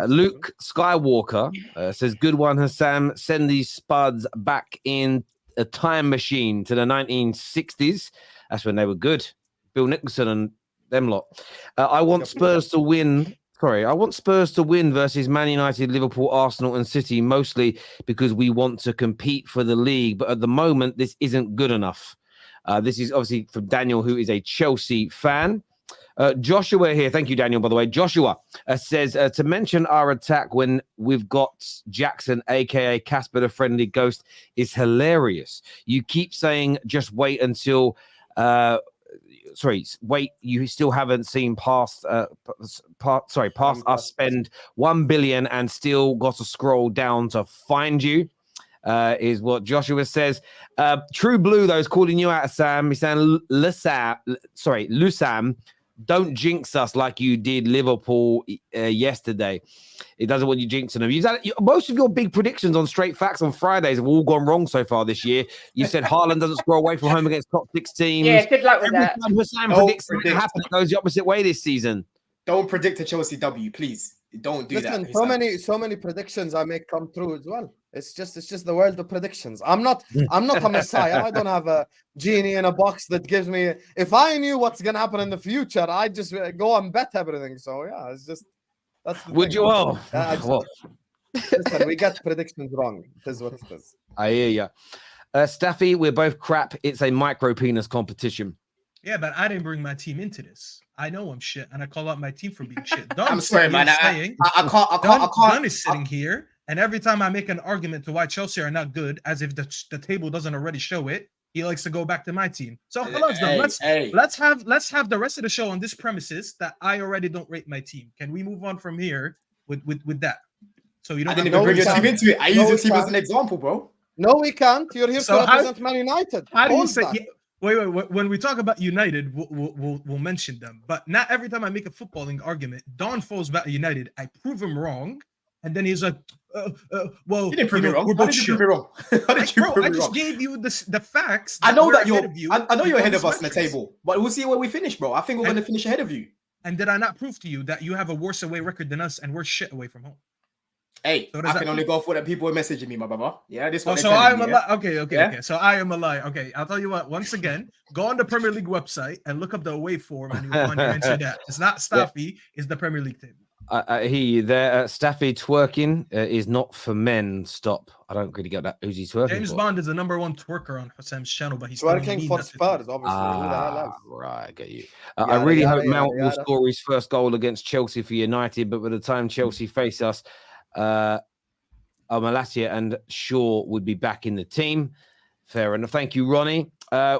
Luke Skywalker says, good one, Husam. Send these spuds back in a time machine to the 1960s. That's when they were good. Bill Nicholson and them lot. I want Spurs to win. Sorry, I want Spurs to win versus Man United, Liverpool, Arsenal, and City, mostly because we want to compete for the league. But at the moment, this isn't good enough. This is obviously from Daniel, who is a Chelsea fan. Joshua here. Thank you, Daniel, by the way. Joshua says, to mention our attack when we've got Jackson, a.k.a. Casper the Friendly Ghost, is hilarious. You keep saying just wait until... you still haven't seen past us spend 1 billion and still got to scroll down to find you, is what Joshua says. True Blue, though, is calling you out, Sam. He's saying, Lusam, don't jinx us like you did Liverpool yesterday. It doesn't want you jinxing them. Most of your big predictions on Straight Facts on Fridays have all gone wrong so far this year. You said Haaland doesn't score away from home against top 6 teams. Yeah, good luck with that. Every time Husam predicts something happen, it goes the opposite way this season. Don't predict a Chelsea W, please. Don't do that. So many predictions I make come true as well. It's just the world of predictions. I'm not a messiah. I don't have a genie in a box that gives me. If I knew what's gonna happen in the future, I'd just go and bet everything. So yeah, it's just that's. Would you all? Listen, we get predictions wrong. It is what it is. I hear you. Staffy, we're both crap. It's a micro penis competition. Yeah, but I didn't bring my team into this. I know I'm shit, and I call out my team for being shit. I'm sorry, man. I can't. Don is sitting here, and every time I make an argument to why Chelsea are not good, as if the table doesn't already show it, he likes to go back to my team. So let's have the rest of the show on this premises that I already don't rate my team. Can we move on from here with that? So you don't. I didn't even bring your team into it. I use your team as an example, bro. No, we can't. You're here to represent Man United. How do you say? Wait. When we talk about United, we'll mention them. But not every time I make a footballing argument, Don falls back at United. I prove him wrong, and then he's like, "Well, you didn't prove me wrong. We're both prove me wrong. I just gave you the facts. I know that I know you're ahead of us in the table, but we'll see where we finish, bro. I think we're going to finish ahead of you. And did I not prove to you that you have a worse away record than us, and we're shit away from home? Hey, so I can only go for that people are messaging me, my brother. Yeah, this one. So I am a lie. Okay. So I am a lie. Okay, I'll tell you what. Once again, go on the Premier League website and look up the away form, and you'll find that it's not Staffy, it's the Premier League table. I hear you there. Staffy twerking is not for men. Stop. I don't really get that. Who's he twerking James for? Bond is the #1 twerker on Husam's channel, but he's twerking for Spurs, obviously. Right, I get you. I really hope Mount will score his first goal against Chelsea for United, but by the time Chelsea face us, Malatia and Shaw would be back in the team. Fair enough. Thank you, Ronnie.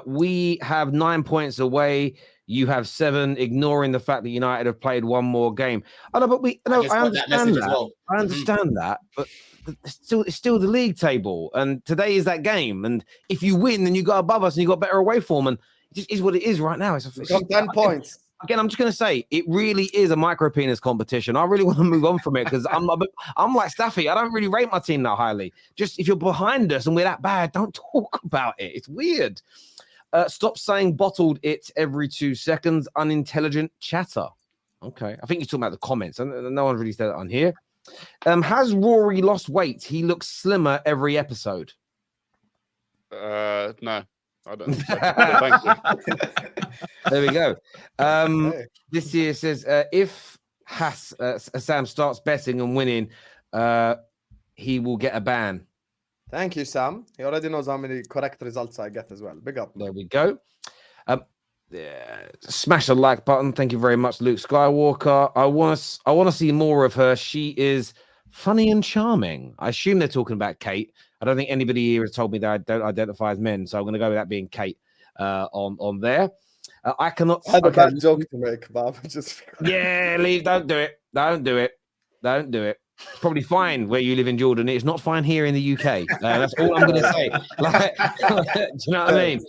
We have 9 points away. You have 7, ignoring the fact that United have played one more game. I know, but I understand that. Well. I understand that, but it's still the league table, and today is that game. And if you win, then you got above us and you got better away form. And it just is what it is right now. It's 10 points. Again, I'm just going to say it really is a micro penis competition. I really want to move on from it because I'm like Staffy. I don't really rate my team that highly. Just if you're behind us and we're that bad, don't talk about it. It's weird. Stop saying bottled it every 2 seconds. Unintelligent chatter. Okay. I think you're talking about the comments. And no one really said that on here. Has Rory lost weight? He looks slimmer every episode. No, I don't think so. Thank you. There we go. Hey. This year says if Sam starts betting and winning, he will get a ban. Thank you, Sam. He already knows how many correct results I get as well. Big up. There we go. Smash the like button. Thank you very much, Luke Skywalker. I want to see more of her. She is funny and charming. I assume they're talking about Kate. I don't think anybody here has told me that I don't identify as men, so I'm going to go with that being Kate on there. I cannot. I had a bad joke to make, Bob. Just yeah, leave. Don't do it. Don't do it. Don't do it. It's probably fine where you live in Jordan. It's not fine here in the UK. That's all I'm going to say. Like, do you know what I mean?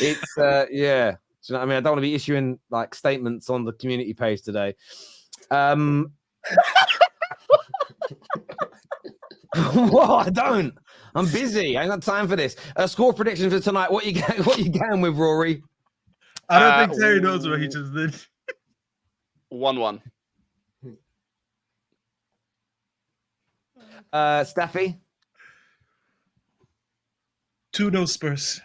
It's yeah. Do you know what I mean? I don't want to be issuing like statements on the community page today. What? I don't. I'm busy. I ain't got time for this. Score prediction for tonight. What you going with, Rory? I don't think Terry knows what he just did. 1-1. Staffy? 2-0 Spurs.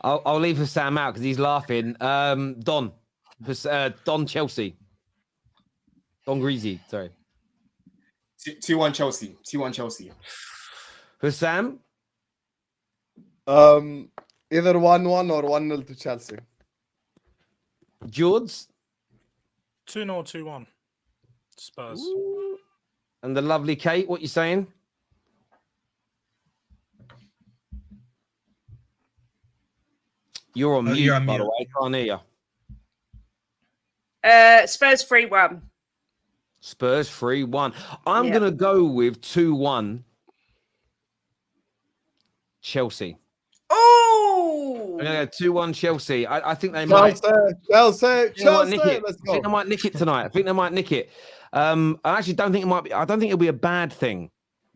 I'll leave Husam out because he's laughing. Don Chelsea. Don Greasy, sorry. 2-1 Chelsea. 2-1 Chelsea. Husam? Either 1-1 or 1-0 to Chelsea. George? 2-0, 2-1. Spurs. Ooh. And the lovely Kate, what you saying? You're on mute, you're on by mute. the way. Can't hear you. Spurs 3-1. Spurs 3-1. I'm Yeah. going to go with 2-1 Chelsea. Oh! I'm going to go 2-1 Chelsea. I think they might. Chelsea. I Let's go. think they might nick it tonight. I think they might nick it. I actually don't think it might be. I don't think it'll be a bad thing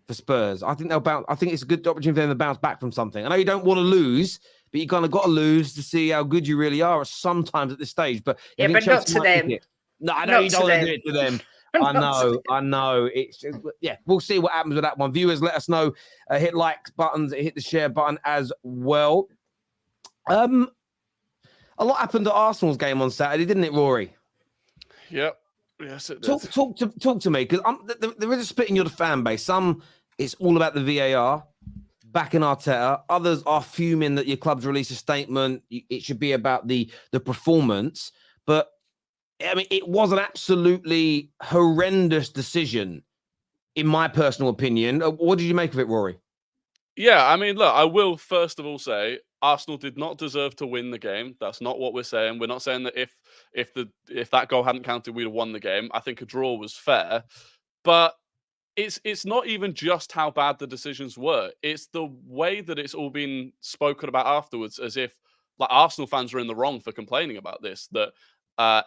for Spurs. I think they'll bounce. I think it's a good opportunity for them to bounce back from something. I know you don't want to lose, but you kind of got to lose to see how good you really are sometimes at this stage. But Yeah, but not to them. No, I know you Not don't to want to them. do it to them. Not I know. It's yeah. We'll see what happens with that one. Viewers, let us know. Hit like buttons, hit the share button as well. A lot happened at Arsenal's game on Saturday, didn't it, Rory? Yep. Yes, it did. Talk to me, because there is a split in your fan base. Some it's all about the VAR, backing Arteta. Others are fuming that your club's released a statement. It should be about the performance. But I mean, it was an absolutely horrendous decision, in my personal opinion. What did you make of it, Rory? Yeah, I mean, look, I will first of all say Arsenal did not deserve to win the game. That's not what we're saying. We're not saying that if that goal hadn't counted, we'd have won the game. I think a draw was fair, but it's not even just how bad the decisions were. It's the way that it's all been spoken about afterwards, as if like Arsenal fans are in the wrong for complaining about this. That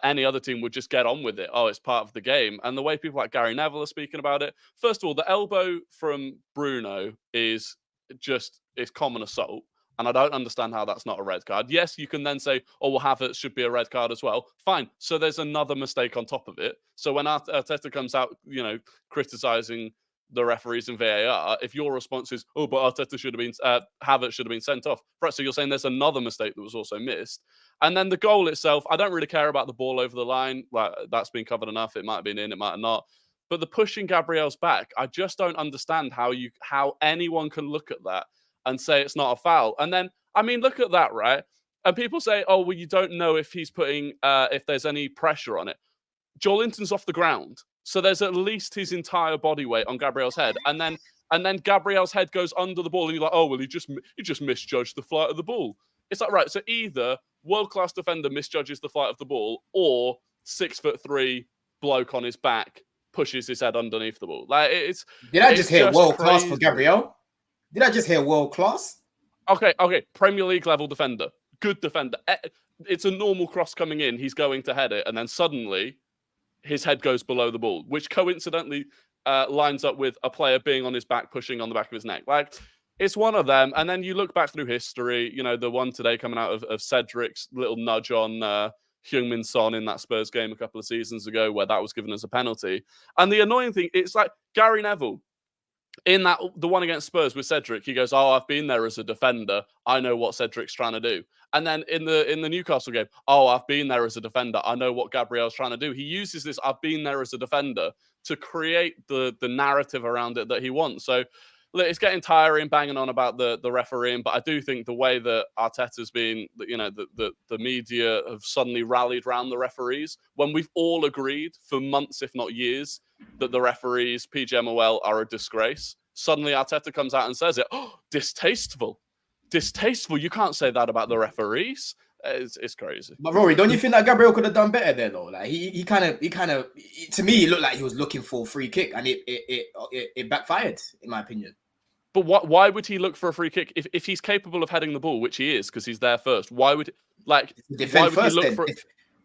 any other team would just get on with it. Oh, it's part of the game. And the way people like Gary Neville are speaking about it. First of all, the elbow from Bruno is it's common assault. And I don't understand how that's not a red card. Yes, you can then say, oh, well, Havertz should be a red card as well. Fine. So there's another mistake on top of it. So when Arteta comes out, criticizing the referees and VAR, if your response is, oh, but Arteta should have been, Havertz should have been sent off. Right, so you're saying there's another mistake that was also missed. And then the goal itself, I don't really care about the ball over the line. Like, that's been covered enough. It might have been in, it might have not. But the pushing Gabriel's back, I just don't understand how anyone can look at that and say it's not a foul. And then, I mean, look at that, right? And people say, oh, well, you don't know if he's putting, if there's any pressure on it. Joelinton's off the ground. So there's at least his entire body weight on Gabriel's head. And then Gabriel's head goes under the ball and you're like, oh, well, he just misjudged the flight of the ball. It's like, right, so either world-class defender misjudges the flight of the ball or 6'3" bloke on his back pushes his head underneath the ball. Like, Did I just hear world-class for Gabriel? Did I just hear world-class? Okay. Premier League level defender. Good defender. It's a normal cross coming in. He's going to head it. And then suddenly his head goes below the ball, which coincidentally lines up with a player being on his back, pushing on the back of his neck. Like, it's one of them. And then you look back through history, the one today coming out of Cedric's little nudge on Heung-min Son in that Spurs game a couple of seasons ago where that was given as a penalty. And the annoying thing, it's like Gary Neville in the one against Spurs with Cedric, he goes, "Oh, I've been there as a defender. I know what Cedric's trying to do." And then in the Newcastle game, "Oh, I've been there as a defender. I know what Gabriel's trying to do." He uses this "I've been there as a defender" to create the narrative around it that he wants. So look, it's getting tiring banging on about the refereeing, but I do think the way that Arteta's been, the media have suddenly rallied around the referees when we've all agreed for months, if not years, that the referees, PGMOL, are a disgrace. Suddenly Arteta comes out and says it. "Oh, distasteful. Distasteful. You can't say that about the referees." It's crazy. But Rory, don't you think that Gabriel could have done better there though? Like he kind of, to me, it looked like he was looking for a free kick, and it backfired, in my opinion. But why would he look for a free kick if he's capable of heading the ball, which he is because he's there first? Why would defend first?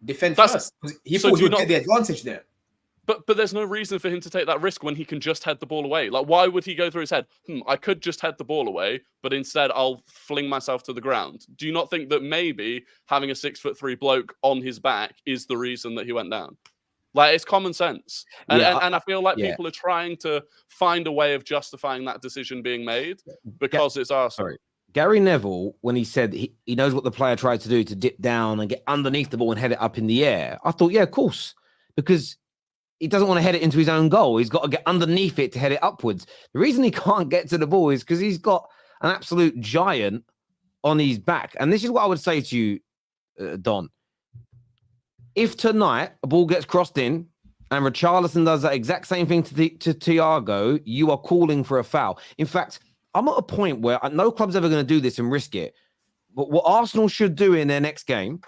Defend first. He thought he would get the advantage there. But there's no reason for him to take that risk when he can just head the ball away. Like, why would he go through his head? I could just head the ball away, but instead I'll fling myself to the ground. Do you not think that maybe having a 6'3" bloke on his back is the reason that he went down? Like, it's common sense. And I feel like people are trying to find a way of justifying that decision being made because it's Arsenal. Sorry. Gary Neville, when he said he knows what the player tried to do to dip down and get underneath the ball and head it up in the air, I thought, yeah, of course, because he doesn't want to head it into his own goal. He's got to get underneath it to head it upwards. The reason he can't get to the ball is because he's got an absolute giant on his back. And this is what I would say to you, Don. If tonight a ball gets crossed in and Richarlison does that exact same thing to Thiago, you are calling for a foul. In fact, I'm at a point where no club's ever going to do this and risk it. But what Arsenal should do in their next game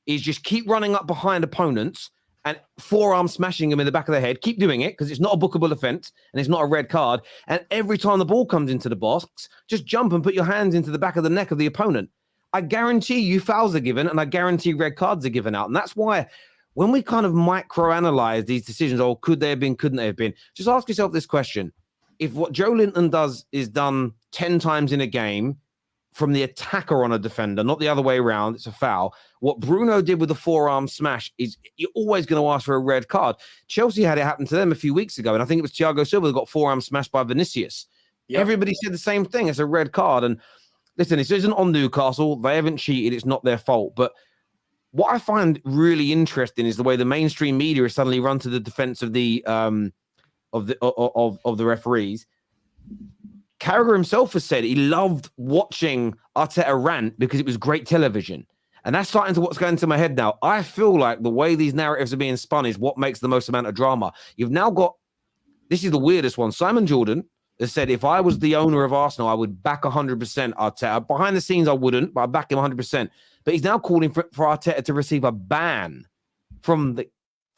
is just keep running up behind opponents and forearm smashing them in the back of the head. Keep doing it because it's not a bookable offence and it's not a red card. And every time the ball comes into the box, just jump and put your hands into the back of the neck of the opponent. I guarantee you fouls are given and I guarantee red cards are given out. And that's why when we kind of microanalyze these decisions, or could they have been, couldn't they have been, just ask yourself this question. If what Joe Linton does is done 10 times in a game from the attacker on a defender, not the other way around, it's a foul. What Bruno did with the forearm smash is you're always going to ask for a red card. Chelsea had it happen to them a few weeks ago, and I think it was Thiago Silva that got forearm smashed by Vinicius. Yep. Everybody said the same thing. It's a red card. And listen, this isn't on Newcastle. They haven't cheated. It's not their fault. But what I find really interesting is the way the mainstream media has suddenly run to the defense of the referees. Carragher himself has said he loved watching Arteta rant because it was great television. And that's starting to what's going into my head now. I feel like the way these narratives are being spun is what makes the most amount of drama. You've now got, this is the weirdest one. Simon Jordan has said, if I was the owner of Arsenal, I would back 100% Arteta. Behind the scenes, I wouldn't, but I'd back him 100%. But he's now calling for Arteta to receive a ban from the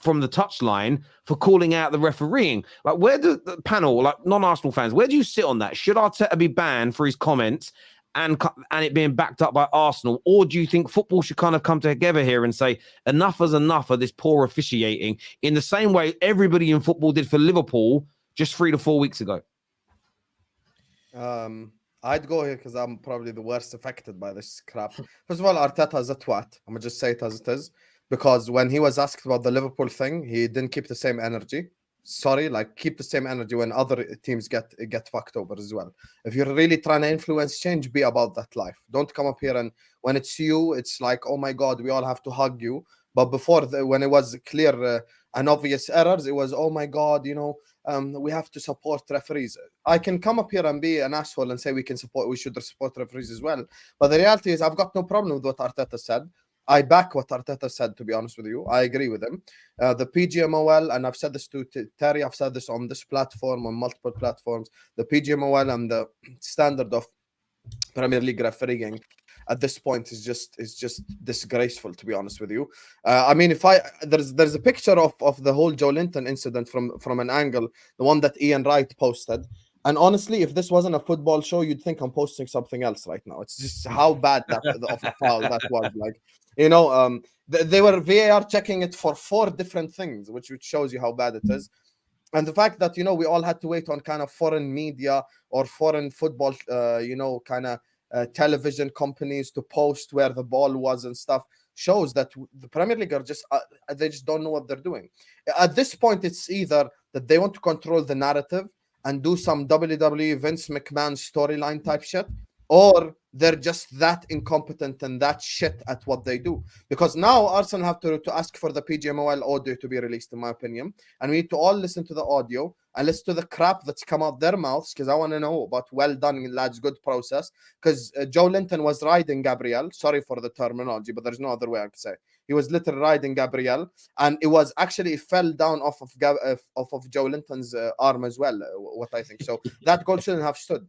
touchline for calling out the refereeing. Like, where do the panel, like non-Arsenal fans, where do you sit on that? Should Arteta be banned for his comments and it being backed up by Arsenal? Or do you think football should kind of come together here and say enough is enough of this poor officiating in the same way everybody in football did for Liverpool just 3 to 4 weeks ago? I'd go here because I'm probably the worst affected by this crap. First of all, Arteta is a twat. I'm going to just say it as it is. Because when he was asked about the Liverpool thing, he didn't keep the same energy. Sorry, like keep the same energy when other teams get fucked over as well. If you're really trying to influence change, be about that life. Don't come up here and when it's you, it's like, oh my God, we all have to hug you. But before, when it was clear and obvious errors, it was, oh my God, we have to support referees. I can come up here and be an asshole and say we should support referees as well. But the reality is I've got no problem with what Arteta said. I back what Arteta said, to be honest with you. I agree with him. The PGMOL, and I've said this to Terry, I've said this on this platform, on multiple platforms, the PGMOL and the standard of Premier League refereeing at this point is just disgraceful, to be honest with you. I mean, there's a picture of the whole Joe Linton incident from an angle, the one that Ian Wright posted. And honestly, if this wasn't a football show, you'd think I'm posting something else right now. It's just how bad of a foul that was. Like, they were VAR checking it for 4 different things, which shows you how bad it is. And the fact that, we all had to wait on kind of foreign media or foreign football, television companies to post where the ball was and stuff. shows that the Premier League are just they just don't know what they're doing. At this point, it's either that they want to control the narrative and do some WWE Vince McMahon storyline type shit, or they're just that incompetent and that shit at what they do. Because now Arsenal have to ask for the PGMOL audio to be released, in my opinion, and we need to all listen to the audio and listen to the crap that's come out their mouths, because I want to know about well done, lads, good process. Because Joe Linton was riding Gabriel. Sorry for the terminology, but there's no other way I can say. He was literally riding Gabriel, and it was actually fell down off of Joe Linton's arm as well. What I think, so that goal shouldn't have stood.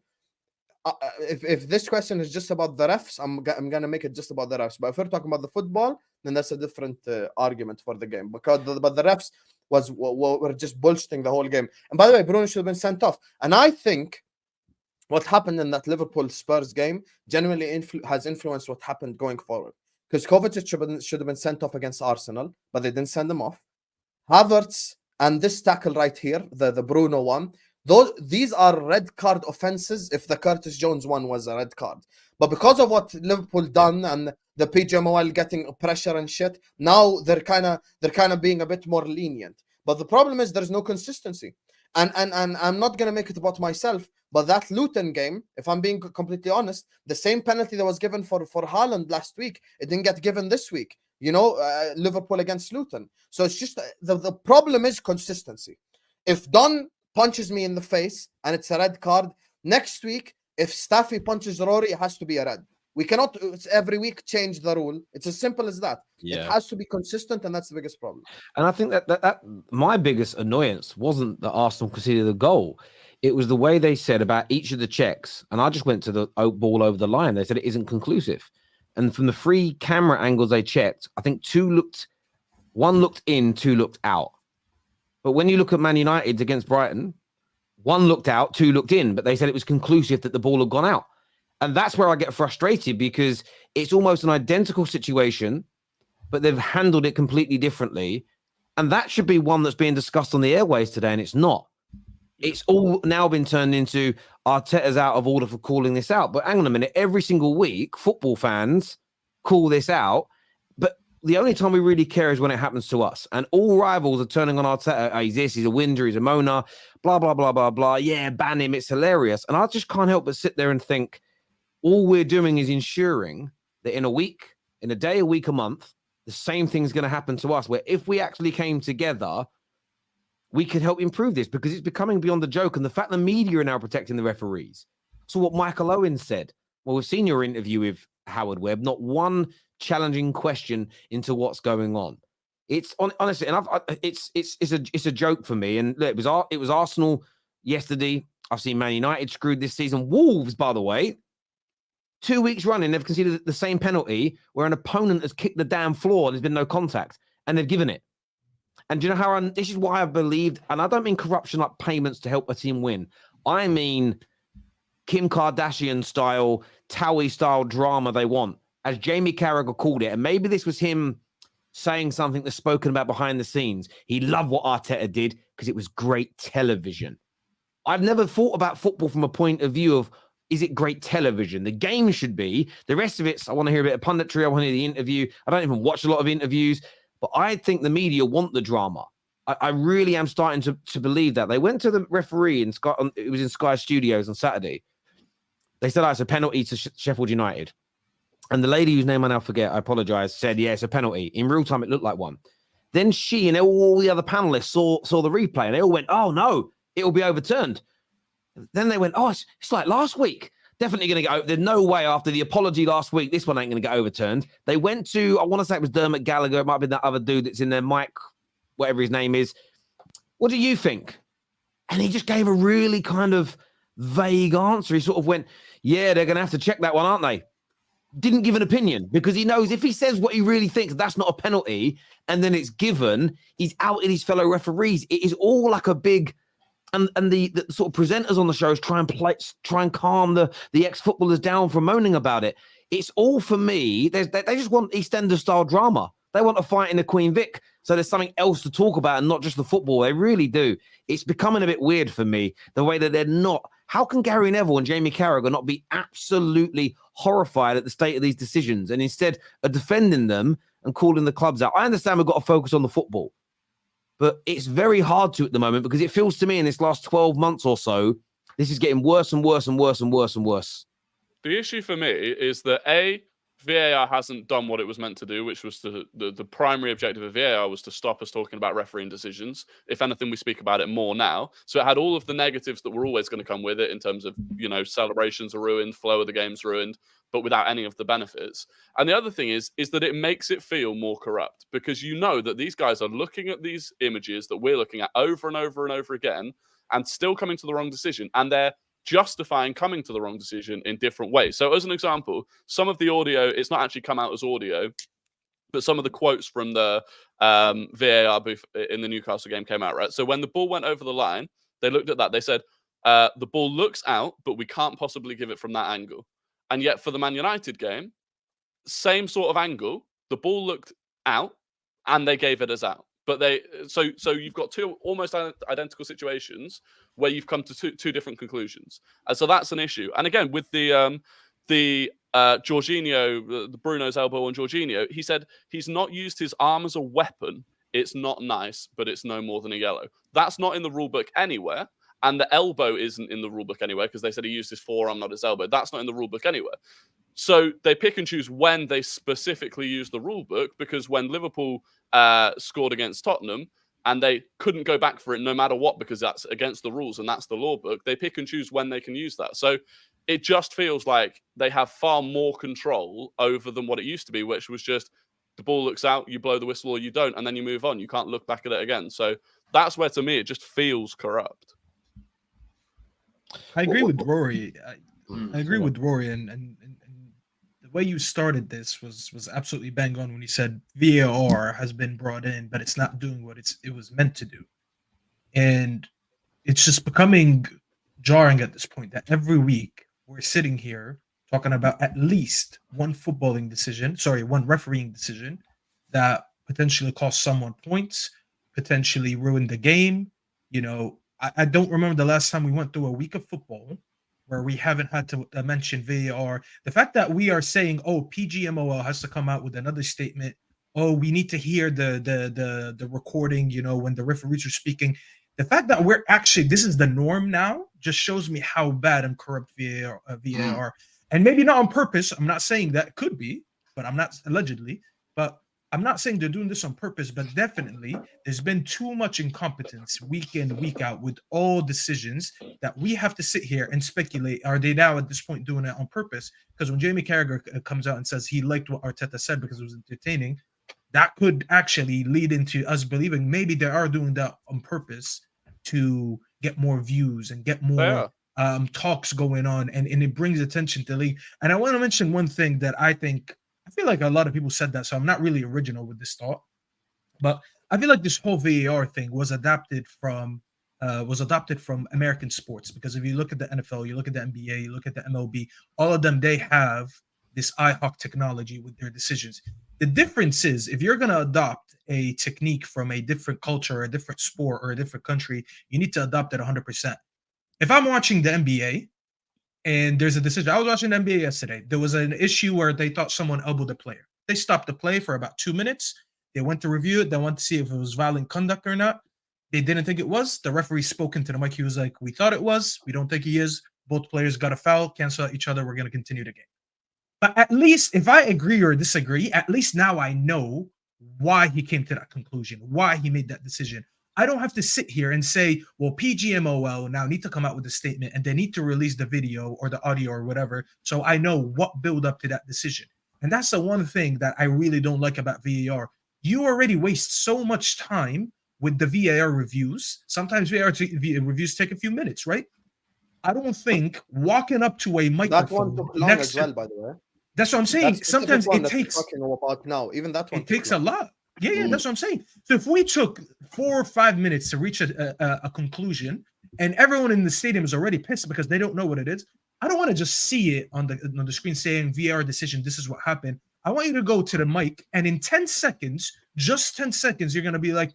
If this question is just about the refs, I'm gonna make it just about the refs. But if we're talking about the football, then that's a different argument for the game, because but the refs were just bullshitting the whole game. And by the way, Bruno should have been sent off. And I think what happened in that Liverpool Spurs game genuinely has influenced what happened going forward. Because Kovacic should have been sent off against Arsenal, but they didn't send him off. Havertz and this tackle right here, the Bruno one, these are red card offenses. If the Curtis Jones one was a red card, but because of what Liverpool done and the PGMOL getting pressure and shit, now they're kind of being a bit more lenient. But the problem is there's no consistency, and I'm not gonna make it about myself, but that Luton game, if I'm being completely honest, the same penalty that was given for Haaland last week, it didn't get given this week. You know, Liverpool against Luton. So it's just the problem is consistency. If Don punches me in the face and it's a red card, next week if Staffy punches Rory, it has to be a red. We cannot every week change the rule. It's as simple as that. Yeah. It has to be consistent, and that's the biggest problem. And I think that my biggest annoyance wasn't that Arsenal conceded the goal. It was the way they said about each of the checks. And I just went to the ball over the line. They said it isn't conclusive. And from the 3 camera angles they checked, I think 1 looked in, 2 looked out. But when you look at Man United against Brighton, 1 looked out, 2 looked in, but they said it was conclusive that the ball had gone out. And that's where I get frustrated, because it's almost an identical situation, but they've handled it completely differently. And that should be one that's being discussed on the airways today, and it's not. It's all now been turned into Arteta's out of order for calling this out. But hang on a minute, every single week, football fans call this out. But the only time we really care is when it happens to us. And all rivals are turning on Arteta. He's this, he's a whinger, he's a moaner, blah, blah, blah, blah, blah. Yeah, ban him, it's hilarious. And I just can't help but sit there and think, all we're doing is ensuring that in a week, in a day, a week, a month, the same thing's going to happen to us, where if we actually came together, we could help improve this, because it's becoming beyond the joke. And the fact the media are now protecting the referees. So what Michael Owen said, well, we've seen your interview with Howard Webb, not one challenging question into what's going on. It's honestly, and it's a joke for me. And look, it was Arsenal yesterday. I've seen Man United screwed this season. Wolves, by the way, 2 weeks running, they've conceded the same penalty where an opponent has kicked the damn floor and there's been no contact, and they've given it. And do you know how this is why I believed, and I don't mean corruption like payments to help a team win. I mean Kim Kardashian style, Towie style drama they want, as Jamie Carragher called it. And maybe this was him saying something that's spoken about behind the scenes. He loved what Arteta did because it was great television. I've never thought about football from a point of view of, is it great television? The game should be. The rest of it's, I want to hear a bit of punditry. I want to hear the interview. I don't even watch a lot of interviews, but I think the media want the drama. I really am starting to believe that. They went to the referee in Sky, it was in Sky Studios on Saturday. They said, it's a penalty to Sheffield United. And the lady whose name I now forget, I apologize, said, yeah, it's a penalty. In real time, it looked like one. Then she and all the other panelists saw the replay, and they all went, oh, no, it will be overturned. Then they went, oh, it's like last week. Definitely going to go. There's no way after the apology last week, this one ain't going to get overturned. They went to, I want to say it was Dermot Gallagher. It might have been that other dude that's in there, Mike, whatever his name is. What do you think? And he just gave a really kind of vague answer. He sort of went, yeah, they're going to have to check that one, aren't they? Didn't give an opinion, because he knows if he says what he really thinks, that's not a penalty, and then it's given, he's outed his fellow referees. It is all like a big... And the sort of presenters on the shows try and calm the ex-footballers down from moaning about it. It's all, for me, they just want EastEnders-style drama. They want a fight in the Queen Vic, so there's something else to talk about and not just the football. They really do. It's becoming a bit weird for me, the way that they're not. How can Gary Neville and Jamie Carragher not be absolutely horrified at the state of these decisions and instead of defending them and calling the clubs out. I understand we've got to focus on the football, but it's very hard to at the moment because it feels to me in this last 12 months or so, this is getting worse and worse and worse and worse and worse. The issue for me is that VAR hasn't done what it was meant to do, which was the primary objective of VAR was to stop us talking about refereeing decisions. If anything, we speak about it more now. So it had all of the negatives that were always going to come with it in terms of, celebrations are ruined, flow of the game's ruined, but without any of the benefits. And the other thing is that it makes it feel more corrupt because you know that these guys are looking at these images that we're looking at over and over and over again and still coming to the wrong decision. And they're justifying coming to the wrong decision in different ways. So as an example, some of the audio, it's not actually come out as audio, but some of the quotes from the VAR booth in the Newcastle game came out, right? So when the ball went over the line, they looked at that. They said, the ball looks out, but we can't possibly give it from that angle. And yet for the Man United game, same sort of angle, the ball looked out and they gave it as out. But so you've got two almost identical situations where you've come to two different conclusions, and so that's an issue. And again, with the Jorginho, the Bruno's elbow on Jorginho, he said he's not used his arm as a weapon. It's not nice, but it's no more than a yellow. That's not in the rule book anywhere, and the elbow isn't in the rule book anywhere because they said he used his forearm, not his elbow. That's not in the rule book anywhere. So they pick and choose when they specifically use the rule book, because when Liverpool scored against Tottenham and they couldn't go back for it no matter what because that's against the rules and that's the law book, they pick and choose when they can use that. So it just feels like they have far more control over than what it used to be, which was just the ball looks out, you blow the whistle or you don't, and then you move on. You can't look back at it again. So that's where, to me, it just feels corrupt. I agree with Rory. I agree with Rory, and the way you started this was absolutely bang on when you said VAR has been brought in, but it's not doing what it was meant to do, and it's just becoming jarring at this point that every week we're sitting here talking about at least one refereeing decision that potentially cost someone points, potentially ruined the game. I don't remember the last time we went through a week of football where we haven't had to mention VAR. The fact that we are saying, PGMOL has to come out with another statement. We need to hear the recording, when the referees are speaking. The fact that we're actually, this is the norm now, just shows me how bad and corrupt VAR. And maybe not on purpose. I'm not saying that, it could be, but I'm not, allegedly, but I'm not saying they're doing this on purpose, but definitely there's been too much incompetence week in, week out with all decisions that we have to sit here and speculate. Are they now at this point doing it on purpose? Because when Jamie Carragher comes out and says he liked what Arteta said because it was entertaining, that could actually lead into us believing maybe they are doing that on purpose to get more views and get more talks going on. And it brings attention to the league. And I want to mention one thing that I feel like a lot of people said that, so I'm not really original with this thought, but I feel like this whole VAR thing was adapted from American sports, because if you look at the NFL, you look at the NBA, you look at the MLB, all of them, they have this IHOC technology with their decisions. The difference is if you're going to adopt a technique from a different culture or a different sport or a different country, you need to adopt it 100%. If I'm watching the NBA and there's a decision, I was watching the NBA yesterday. There was an issue where they thought someone elbowed a player. They stopped the play for about 2 minutes. They went to review it. They wanted to see if it was violent conduct or not. They didn't think it was. The referee spoke into the mic. He was like, we thought it was. We don't think he is. Both players got a foul, cancel out each other. We're going to continue the game. But at least if I agree or disagree, at least now I know why he came to that conclusion, why he made that decision. I don't have to sit here and say, well, PGMOL now need to come out with a statement and they need to release the video or the audio or whatever. So I know what build up to that decision. And that's the one thing that I really don't like about VAR. You already waste so much time with the VAR reviews. Sometimes VAR reviews take a few minutes, right? I don't think walking up to a microphone. That one took long as well, by the way. That's what I'm saying. Sometimes it takes. Talking about now, even that one. It takes a lot. Yeah, that's what I'm saying. So if we took 4 or 5 minutes to reach a conclusion, and everyone in the stadium is already pissed because they don't know what it is, I don't want to just see it on the screen saying VAR decision. This is what happened. I want you to go to the mic, and in 10 seconds, just 10 seconds, you're gonna be like,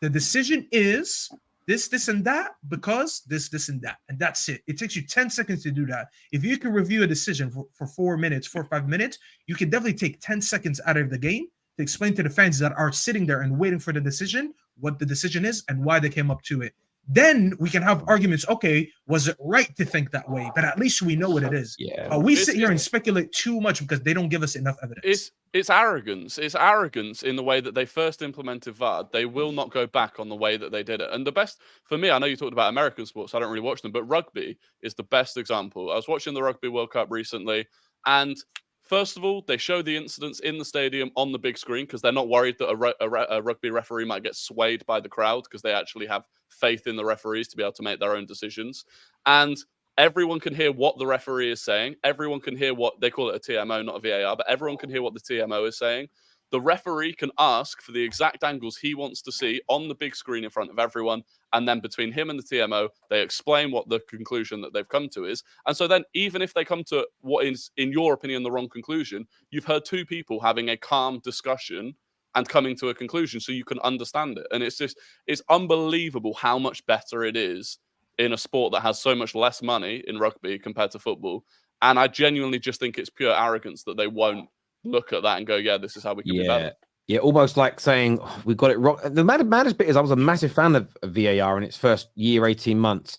the decision is this, and that, because this, and that. And that's it. It takes you 10 seconds to do that. If you can review a decision for 4 minutes, 4 or 5 minutes, you can definitely take 10 seconds out of the game to explain to the fans that are sitting there and waiting for the decision what the decision is and why they came up to it. Then we can have arguments. Okay, was it right to think that way? But at least we know what it is. Yeah. We sit here and speculate too much because they don't give us enough evidence. It's arrogance. It's arrogance in the way that they first implemented VAR. They will not go back on the way that they did it. And the best, for me, I know you talked about American sports. I don't really watch them, but rugby is the best example. I was watching the Rugby World Cup recently, and first of all, they show the incidents in the stadium on the big screen because they're not worried that a rugby referee might get swayed by the crowd because they actually have faith in the referees to be able to make their own decisions. And everyone can hear what the referee is saying. Everyone can hear what they call it a TMO, not a VAR, but everyone can hear what the TMO is saying. The referee can ask for the exact angles he wants to see on the big screen in front of everyone. And then between him and the TMO, they explain what the conclusion that they've come to is. And so then even if they come to what is, in your opinion, the wrong conclusion, you've heard two people having a calm discussion and coming to a conclusion so you can understand it. And it's unbelievable how much better it is in a sport that has so much less money in rugby compared to football. And I genuinely just think it's pure arrogance that they won't look at that and go, yeah, this is how we can be better. Yeah, almost like saying, oh, we got it wrong. The maddest bit is I was a massive fan of VAR in its first year, 18 months.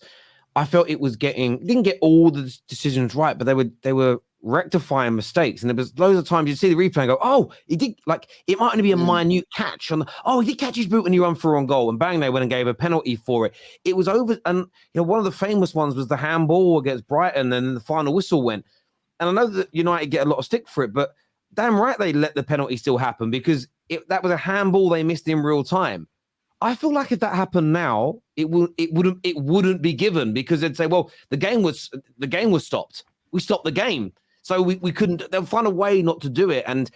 I felt it was didn't get all the decisions right, but they were rectifying mistakes. And there was loads of times you'd see the replay and go, oh, he did, like, it might only be a minute catch. He did catch his boot when he run for on goal. And bang, they went and gave a penalty for it. It was over. And, one of the famous ones was the handball against Brighton, and then the final whistle went. And I know that United get a lot of stick for it, but damn right they let the penalty still happen because that was a handball they missed in real time. I feel like if that happened now, it wouldn't be given because they'd say, well, the game was stopped. We stopped the game. So we couldn't, they'll find a way not to do it. And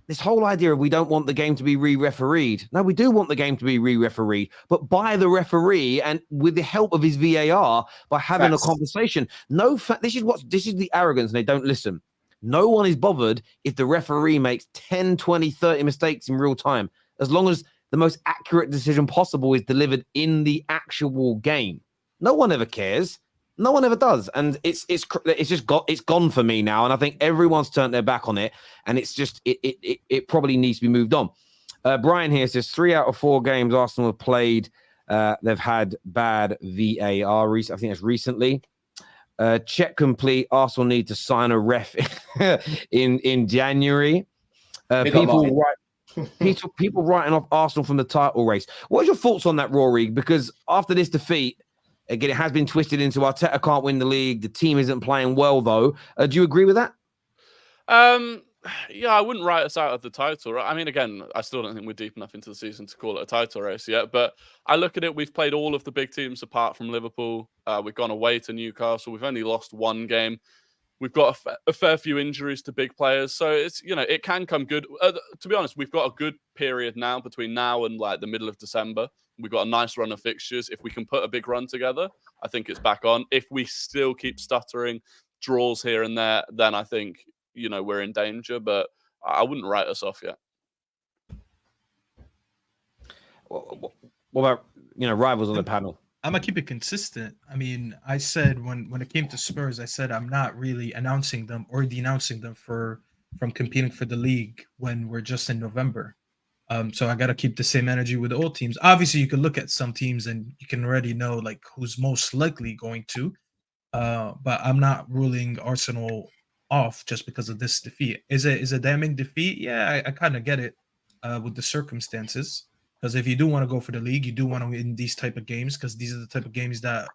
this whole idea of we don't want the game to be re-refereed. No, we do want the game to be re-refereed, but by the referee and with the help of his VAR by having a conversation. This is the arrogance, and they don't listen. No one is bothered if the referee makes 10, 20, 30 mistakes in real time, as long as the most accurate decision possible is delivered in the actual game. No one ever cares. No one ever does. And it's gone for me now. And I think everyone's turned their back on it. And it's just, it probably needs to be moved on. Brian here says 3 out of 4 games Arsenal have played. They've had bad VAR. I think that's recently. Check complete. Arsenal need to sign a ref in January. People writing off Arsenal from the title race. What are your thoughts on that, Rory? Because after this defeat, again, it has been twisted into Arteta can't win the league. The team isn't playing well, though. Do you agree with that? Yeah, I wouldn't write us out of the title. Right? I mean, again, I still don't think we're deep enough into the season to call it a title race yet. But I look at it, we've played all of the big teams apart from Liverpool. We've gone away to Newcastle. We've only lost 1 game. We've got a fair few injuries to big players. So it's, it can come good. To be honest, we've got a good period now between now and like the middle of December. We've got a nice run of fixtures. If we can put a big run together, I think it's back on. If we still keep stuttering, draws here and there, then I think, we're in danger, but I wouldn't write us off yet. What about, rivals on the panel? I'm going to keep it consistent. I mean, I said when it came to Spurs, I said I'm not really announcing them or denouncing them from competing for the league when we're just in November. So I got to keep the same energy with the old teams. Obviously, you can look at some teams and you can already know like who's most likely going to. But I'm not ruling Arsenal off just because of this defeat. Is a damning defeat? Yeah, I kind of get it with the circumstances. Because if you do want to go for the league, you do want to win these type of games because these are the type of games that,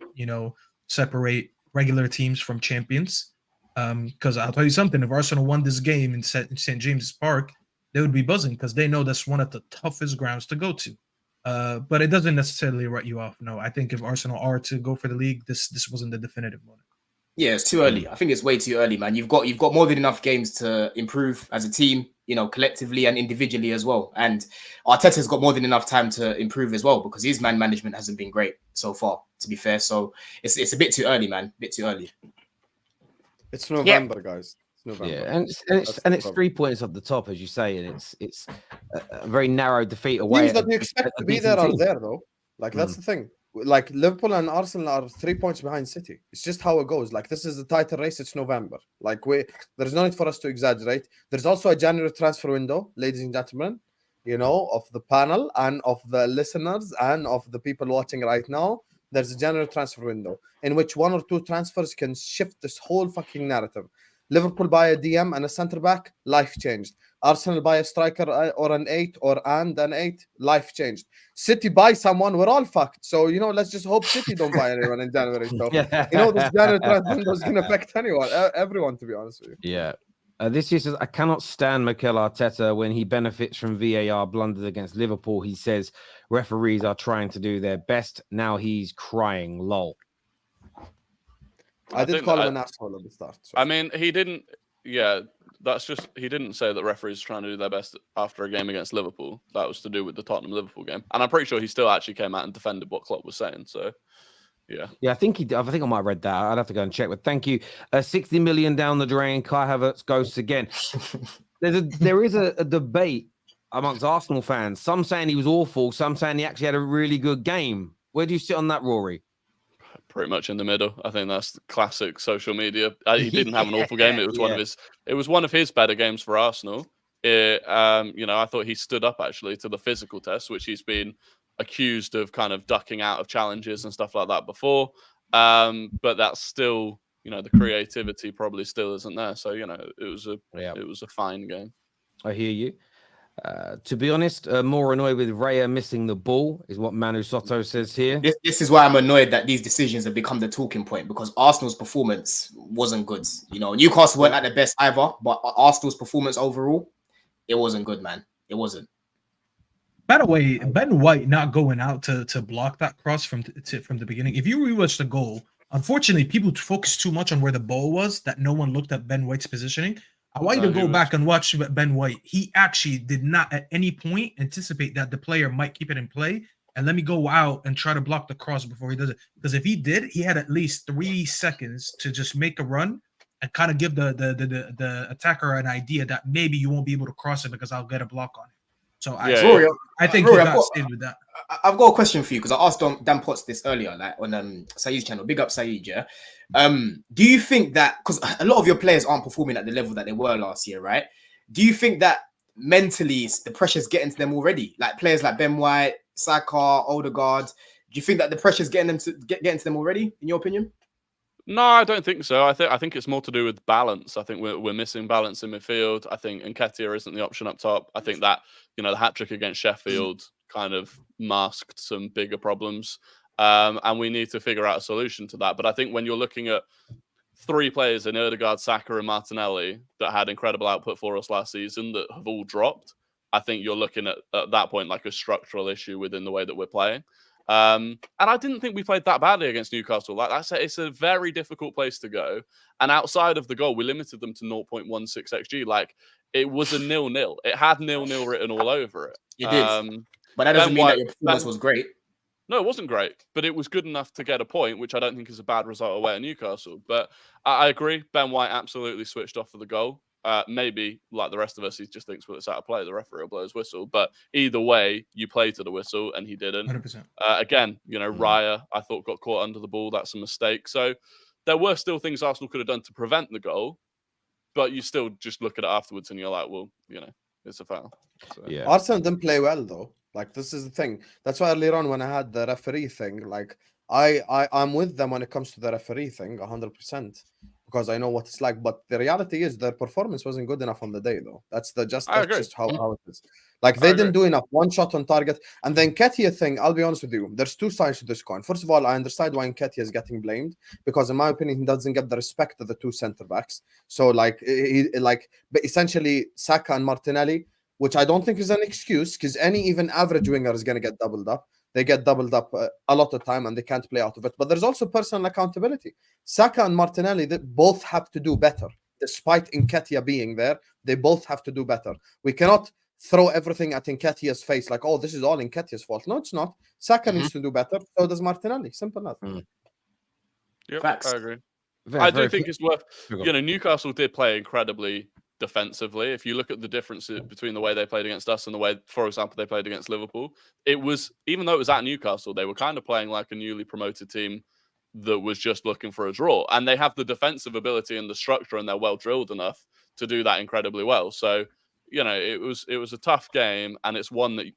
separate regular teams from champions. Because I'll tell you something, if Arsenal won this game in St. James's Park, they would be buzzing because they know that's one of the toughest grounds to go to. But it doesn't necessarily write you off. No, I think if Arsenal are to go for the league, this wasn't the definitive moment. Yeah, it's too early. I think it's way too early, man. You've got more than enough games to improve as a team, collectively and individually as well. And Arteta's got more than enough time to improve as well because his man management hasn't been great so far, to be fair. So it's a bit too early, man. A bit too early. It's November, guys. November. Yeah, and it's 3 points off the top, as you say, and it's a very narrow defeat away. Teams that you expect to be there are there, though. Like that's the thing. Like Liverpool and Arsenal are 3 points behind City. It's just how it goes. Like this is the title race. It's November. Like there's no need for us to exaggerate. There's also a January transfer window, ladies and gentlemen. You know, of the panel and of the listeners and of the people watching right now. There's a January transfer window in which 1 or 2 transfers can shift this whole fucking narrative. Liverpool buy a DM and a centre back, life changed. Arsenal buy a striker or an 8 or an 8, life changed. City buy someone, we're all fucked. So, you know, let's just hope City don't buy anyone in January. So, you know, this January transfer window is going to affect everyone, to be honest with you. Yeah. This year says, I cannot stand Mikel Arteta when he benefits from VAR blunders against Liverpool. He says referees are trying to do their best. Now he's crying. Lol. I did call him an asshole at the start. So. I mean, he didn't. Yeah, that's just. He didn't say that referees are trying to do their best after a game against Liverpool. That was to do with the Tottenham Liverpool game. And I'm pretty sure he still actually came out and defended what Klopp was saying. So, yeah. Yeah, I think he did. I think I might have read that. I'd have to go and check. But thank you. 60 million down the drain. Kai Havertz ghosts again. There is a debate amongst Arsenal fans. Some saying he was awful. Some saying he actually had a really good game. Where do you sit on that, Rory? Pretty much in the middle. I think that's classic social media. He didn't have an awful game. It was one of his. It was one of his better games for Arsenal. You know, I thought he stood up actually to the physical test, which he's been accused of kind of ducking out of challenges and stuff like that before. But that's still, you know, the creativity probably still isn't there. So you know, it was a fine game. I hear you. To be honest, more annoyed with Raya missing the ball is what Manu Soto says here. This is why I'm annoyed that these decisions have become the talking point, because Arsenal's performance wasn't good. You know, Newcastle weren't at their best either, but Arsenal's performance overall, it wasn't good, man. It wasn't. By the way, Ben White not going out to block that cross from the beginning. If you rewatch the goal, unfortunately, people focused too much on where the ball was that no one looked at Ben White's positioning. I want you to go back and watch Ben White. He actually did not at any point anticipate that the player might keep it in play and let me go out and try to block the cross before he does it. Because if he did, he had at least 3 seconds to just make a run and kind of give the attacker an idea that maybe you won't be able to cross it because I'll get a block on it. So Rory, I think Rory, he got stayed with that. I've got a question for you because I asked Dan Potts this earlier, like on Saeed's channel. Big up Saeed, yeah. Do you think that, because a lot of your players aren't performing at the level that they were last year, right? Do you think that mentally the pressure's getting to them already? Like players like Ben White, Saka, Odegaard. Do you think that the pressure's getting to them already? In your opinion? No, I don't think so. I think it's more to do with balance. I think we're missing balance in midfield. I think Nketiah isn't the option up top. I think that, you know, the hat trick against Sheffield kind of masked some bigger problems. And we need to figure out a solution to that. But I think when you're looking at 3 players in Odegaard, Saka and Martinelli that had incredible output for us last season that have all dropped, I think you're looking at that point like a structural issue within the way that we're playing. And I didn't think we played that badly against Newcastle. Like I said, it's a very difficult place to go. And outside of the goal, we limited them to 0.16 XG. Like it was a 0-0. It had 0-0 written all over it. It did. But that doesn't mean that your performance was great. No, it wasn't great, but it was good enough to get a point, which I don't think is a bad result away at Newcastle. But I agree. Ben White absolutely switched off for the goal. Maybe, like the rest of us, he just thinks, well, it's out of play. The referee will blow his whistle. But either way, you play to the whistle, and he didn't. 100%. Again, you know, Raya, I thought, got caught under the ball. That's a mistake. So there were still things Arsenal could have done to prevent the goal, but you still just look at it afterwards, and you're like, well, you know, it's a foul. So. Yeah. Arsenal didn't play well, though. Like, this is the thing. That's why earlier on when I had the referee thing, like, I'm with them when it comes to the referee thing, 100%. Because I know what it's like, but the reality is their performance wasn't good enough on the day, though. That's just how it is. Like they didn't do enough. One shot on target, and then Nketiah thing. I'll be honest with you. There's 2 sides to this coin. First of all, I understand why Nketiah is getting blamed because, in my opinion, he doesn't get the respect of the 2 centre backs. So, like, but essentially Saka and Martinelli, which I don't think is an excuse, because any even average winger is going to get doubled up. They get doubled up a lot of time and they can't play out of it. But there's also personal accountability. Saka and Martinelli, they both have to do better. Despite Nketiah being there, they both have to do better. We cannot throw everything at Nketiah's face like, oh, this is all Nketiah's fault. No, it's not. Saka needs to do better. So does Martinelli. Simple as that. Yep, Facts. I agree. I do think it's worth, you know, Newcastle did play incredibly defensively. If you look at the differences between the way they played against us and the way, for example, they played against Liverpool, it was, even though it was at Newcastle, they were kind of playing like a newly promoted team that was just looking for a draw. And they have the defensive ability and the structure, and they're well drilled enough to do that incredibly well. So, you know, it was a tough game, and it's one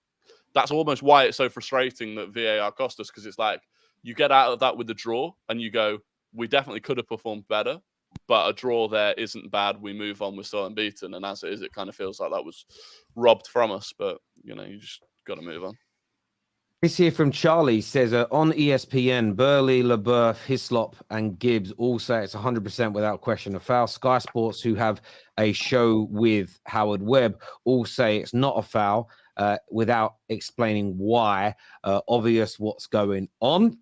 that's almost why it's so frustrating that VAR cost us, because it's like you get out of that with the draw and you go, we definitely could have performed better, but a draw there isn't bad. We move on, we're still unbeaten. And as it is, it kind of feels like that was robbed from us. But, you know, you just got to move on. This here from Charlie says on ESPN, Burley, LeBeouf, Hislop, and Gibbs all say it's 100% without question a foul. Sky Sports, who have a show with Howard Webb, all say it's not a foul without explaining why. Obvious what's going on.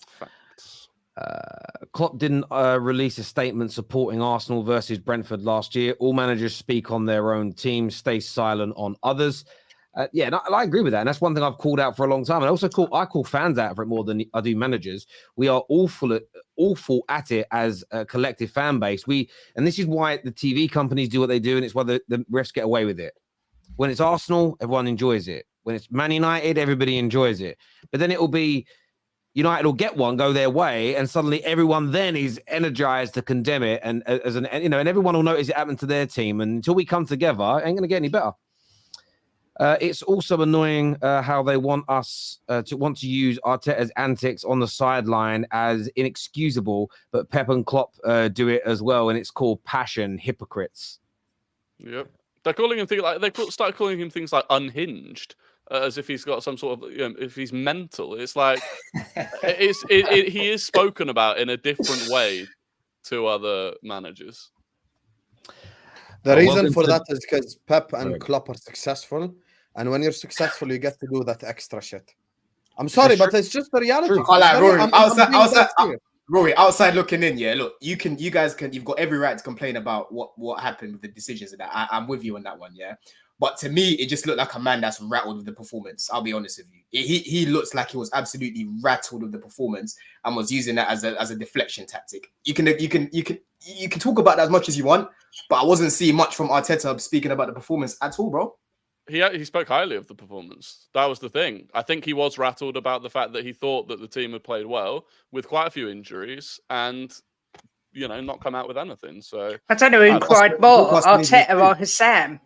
Facts. Klopp didn't release a statement supporting Arsenal versus Brentford last year. All managers speak on their own team, stay silent on others. Yeah, and I agree with that. And that's one thing I've called out for a long time. And I also call fans out for it more than I do managers. We are awful at it as a collective fan base. And this is why the TV companies do what they do, and it's why the refs get away with it. When it's Arsenal, everyone enjoys it. When it's Man United, everybody enjoys it. But then it will be United will get one, go their way, and suddenly everyone then is energized to condemn it. And and everyone will notice it happened to their team. And until we come together, it ain't going to get any better. It's also annoying how they want us to use Arteta's antics on the sideline as inexcusable, but Pep and Klopp do it as well, and it's called passion. Hypocrites. Yep, they're calling him things like started calling him things like unhinged, as if he's got some sort of if he's mental. It's like he is spoken about in a different way to other managers. The reason for that is because Pep and Klopp are successful. And when you're successful, you get to do that extra shit. I'm sorry, but it's just the reality. Rory, outside looking in, yeah. Look, you've got every right to complain about what happened with the decisions and that. I'm with you on that one, yeah. But to me, it just looked like a man that's rattled with the performance. I'll be honest with you. He looks like he was absolutely rattled with the performance and was using that as a deflection tactic. You can talk about that as much as you want, but I wasn't seeing much from Arteta speaking about the performance at all, bro. He spoke highly of the performance. That was the thing. I think he was rattled about the fact that he thought that the team had played well with quite a few injuries and, not come out with anything. So I don't know who cried more, Arteta or Husam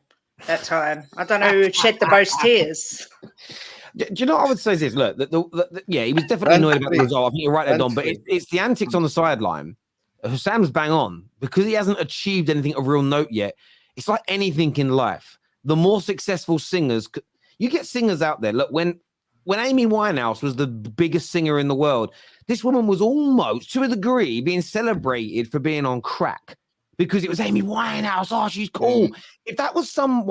that time. I don't know who shed the most tears. Do you know what I would say is this? Look, he was definitely annoyed about the result. I think you're right there, Don, but it's the antics on the sideline. Husam's bang on because he hasn't achieved anything of real note yet. It's like anything in life. The more successful singers, you get singers out there. Look, when Amy Winehouse was the biggest singer in the world, this woman was almost, to a degree, being celebrated for being on crack because it was Amy Winehouse. Oh, she's cool. If that was some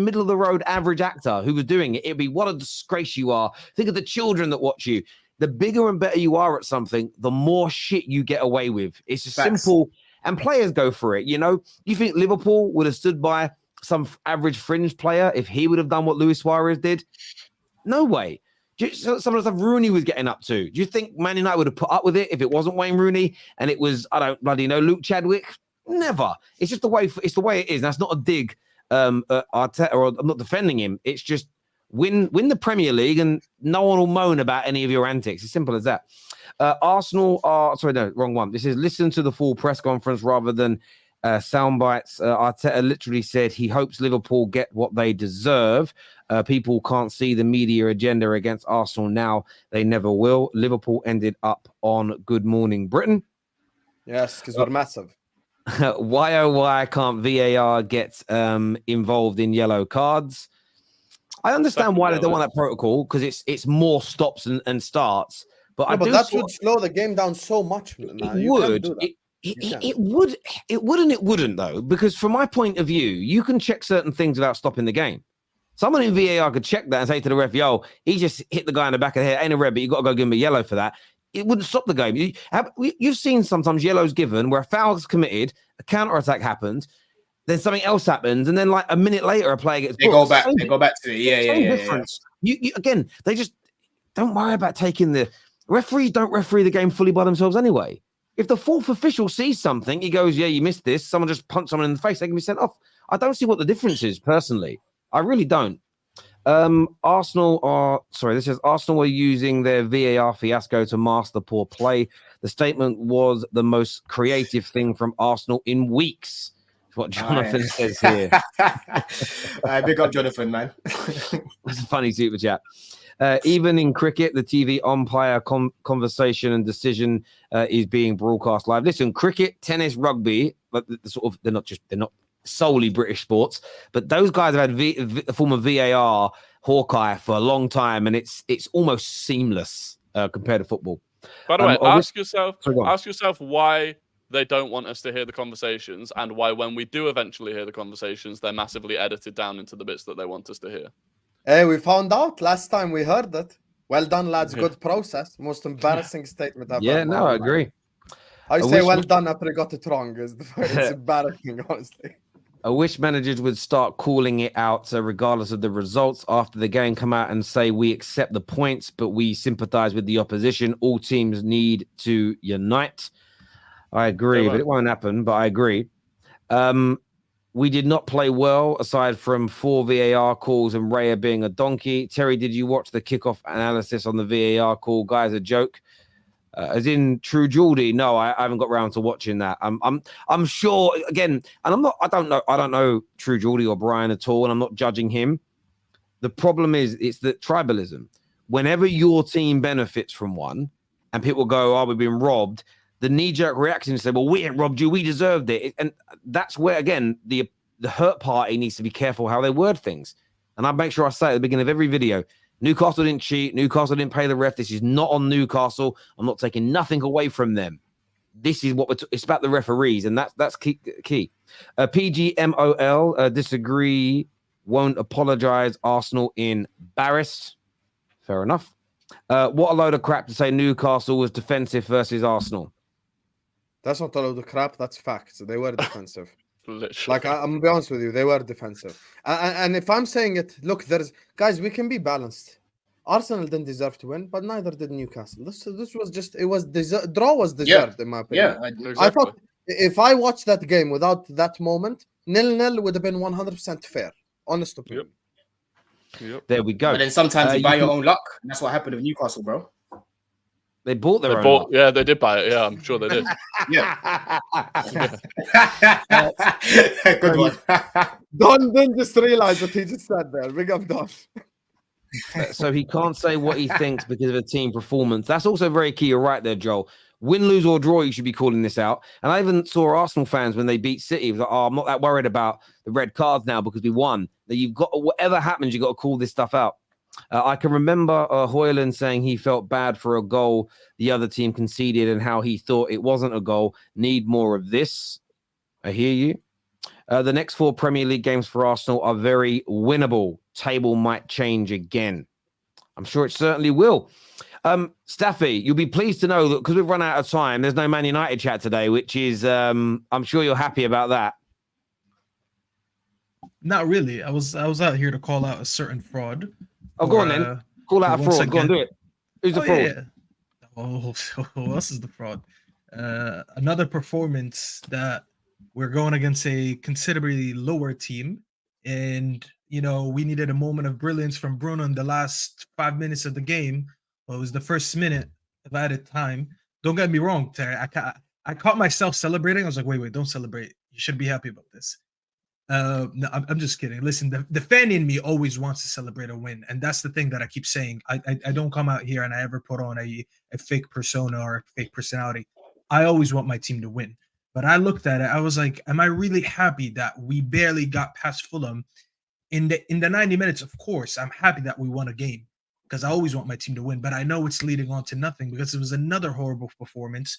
middle of the road average actor who was doing it, it'd be what a disgrace you are. Think of the children that watch you. The bigger and better you are at something, the more shit you get away with. It's just simple, and players go for it. You think Liverpool would have stood by some average fringe player if he would have done what Luis Suarez did? No way. Some of the stuff Rooney was getting up to. Do you think Man United would have put up with it if it wasn't Wayne Rooney and it was, I don't bloody know, Luke Chadwick? Never. It's just the way it is. That's not a dig Arteta, or I'm not defending him. It's just win the Premier League and no one will moan about any of your antics. It's simple as that. Arsenal are, sorry, no, wrong one. This is listen to the full press conference rather than sound bites. Arteta literally said he hopes Liverpool get what they deserve. People can't see the media agenda against Arsenal now. They never will. Liverpool ended up on Good Morning Britain. Yes, because we're massive. Why can't VAR get involved in yellow cards? I understand why they don't want that protocol, because it's more stops and starts. But that would slow the game down so much. It would. It would and it wouldn't, though, because from my point of view, you can check certain things without stopping the game. Someone in VAR could check that and say to the ref, yo, he just hit the guy in the back of the head. Ain't a red, but you got to go give him a yellow for that. It wouldn't stop the game. You've seen sometimes yellows given where a foul is committed, a counter-attack happens, then something else happens, and then like a minute later, a player gets booked. They go back to it. Yeah. Difference. You again, they just don't worry about taking the referees. Don't referee the game fully by themselves anyway. If the fourth official sees something, he goes, yeah, you missed this. Someone just punched someone in the face. They can be sent off. I don't see what the difference is, personally. I really don't. Arsenal are using their VAR fiasco to mask the poor play. The statement was the most creative thing from Arsenal in weeks. What Jonathan says here. Big up Jonathan, man. It's a funny super chat. Even in cricket, the TV umpire conversation and decision is being broadcast live. Listen, cricket, tennis, rugby, but they're not solely British sports, but those guys have had a form of VAR, Hawkeye, for a long time, and it's almost seamless compared to football. By the way, ask yourself why they don't want us to hear the conversations, and why when we do eventually hear the conversations, they're massively edited down into the bits that they want us to hear. Hey, we found out last time we heard it. Well done, lads. Good process. Most embarrassing statement I've heard. I agree. I say well done after I got it wrong. It's embarrassing, honestly. I wish managers would start calling it out, so regardless of the results after the game, come out and say we accept the points, but we sympathise with the opposition. All teams need to unite. I agree, but it won't happen. But I agree. We did not play well, aside from 4 VAR calls and Raya being a donkey. Terry, did you watch the kickoff analysis on the VAR call? Guys, a joke. As in True Geordie, no, I haven't got around to watching that. I'm sure again, and I don't know True Geordie or Brian at all, and I'm not judging him. The problem is it's the tribalism. Whenever your team benefits from one, and people go, "Oh, we've been robbed," the knee-jerk reaction is say, "Well, we ain't robbed you, we deserved it," and that's where again the hurt party needs to be careful how they word things. And I make sure I say at the beginning of every video, Newcastle didn't cheat. Newcastle didn't pay the ref. This is not on Newcastle. I'm not taking nothing away from them. This is what it's about the referees, and that's key. PGMOL disagree. Won't apologise. Arsenal embarrassed. Fair enough. What a load of crap to say Newcastle was defensive versus Arsenal. That's not a load of crap. That's facts. They were defensive. Literally. Like I'm gonna be honest with you, they were defensive. And if I'm saying it, look, guys, we can be balanced. Arsenal didn't deserve to win, but neither did Newcastle. This was just draw was deserved in my opinion. Yeah, exactly. I thought if I watched that game without that moment, 0-0 would have been 100% fair. Honest opinion. Yep. There we go. But then sometimes you buy your own luck. And that's what happened with Newcastle, bro. They bought their own luck. Yeah, they did buy it. Yeah, I'm sure they did. Yeah. Good one. Don didn't just realize what he just said there. Big up, Don. So he can't say what he thinks because of a team performance. That's also very key. You're right there, Joel. Win, lose, or draw, you should be calling this out. And I even saw Arsenal fans when they beat City. Was like, "Oh, I'm not that worried about the red cards now because we won." That you've got, whatever happens, you got to call this stuff out. I can remember Hoyland saying he felt bad for a goal the other team conceded and how he thought it wasn't a goal. Need more of this. I hear you. The next 4 Premier League games for Arsenal are very winnable. Table might change again. I'm sure it certainly will. Staffy, you'll be pleased to know that because we've run out of time, there's no Man United chat today, which is, I'm sure you're happy about that. Not really. I was out here to call out a certain fraud. Oh, go on then. Call out a fraud. Go on, do it. Who's the fraud? Yeah. Oh, who else is the fraud? Another performance that we're going against a considerably lower team. And, you know, we needed a moment of brilliance from Bruno in the last 5 minutes of the game. Well, it was the first minute of added time. Don't get me wrong, Terry. I caught myself celebrating. I was like, wait, don't celebrate. You should be happy about this. No, I'm just kidding. Listen, the fan in me always wants to celebrate a win, and that's the thing that I keep saying. I don't come out here and I ever put on a fake persona or a fake personality. I always want my team to win. But I looked at it, I was like, am I really happy that we barely got past Fulham in the 90 minutes? Of course, I'm happy that we won a game because I always want my team to win. But I know it's leading on to nothing because it was another horrible performance.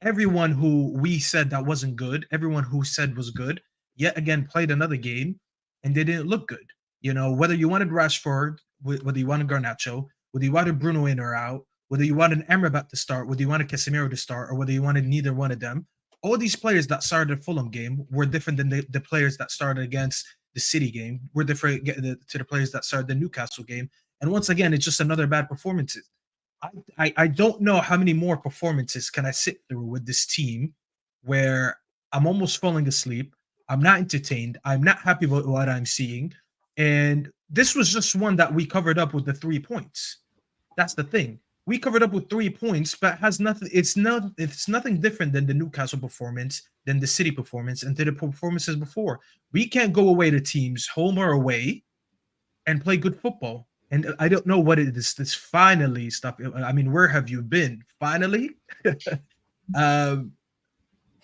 Everyone who we said that wasn't good, everyone who said was good, yet again played another game and they didn't look good. You know, whether you wanted Rashford, whether you wanted Garnacho, whether you wanted Bruno in or out, whether you wanted Amrabat to start, whether you wanted Casemiro to start, or whether you wanted neither one of them, all these players that started the Fulham game were different than the players that started against the City game, were different to the players that started the Newcastle game. And once again, it's just another bad performance. I don't know how many more performances can I sit through with this team where I'm almost falling asleep. I'm not entertained. I'm not happy about what I'm seeing. And this was just one that we covered up with the 3 points. That's the thing. We covered up with 3 points, but has nothing. It's nothing different than the Newcastle performance, than the City performance, and to the performances before. We can't go away to teams, home or away, and play good football. And I don't know what it is. This finally stuff. I mean, where have you been? Finally,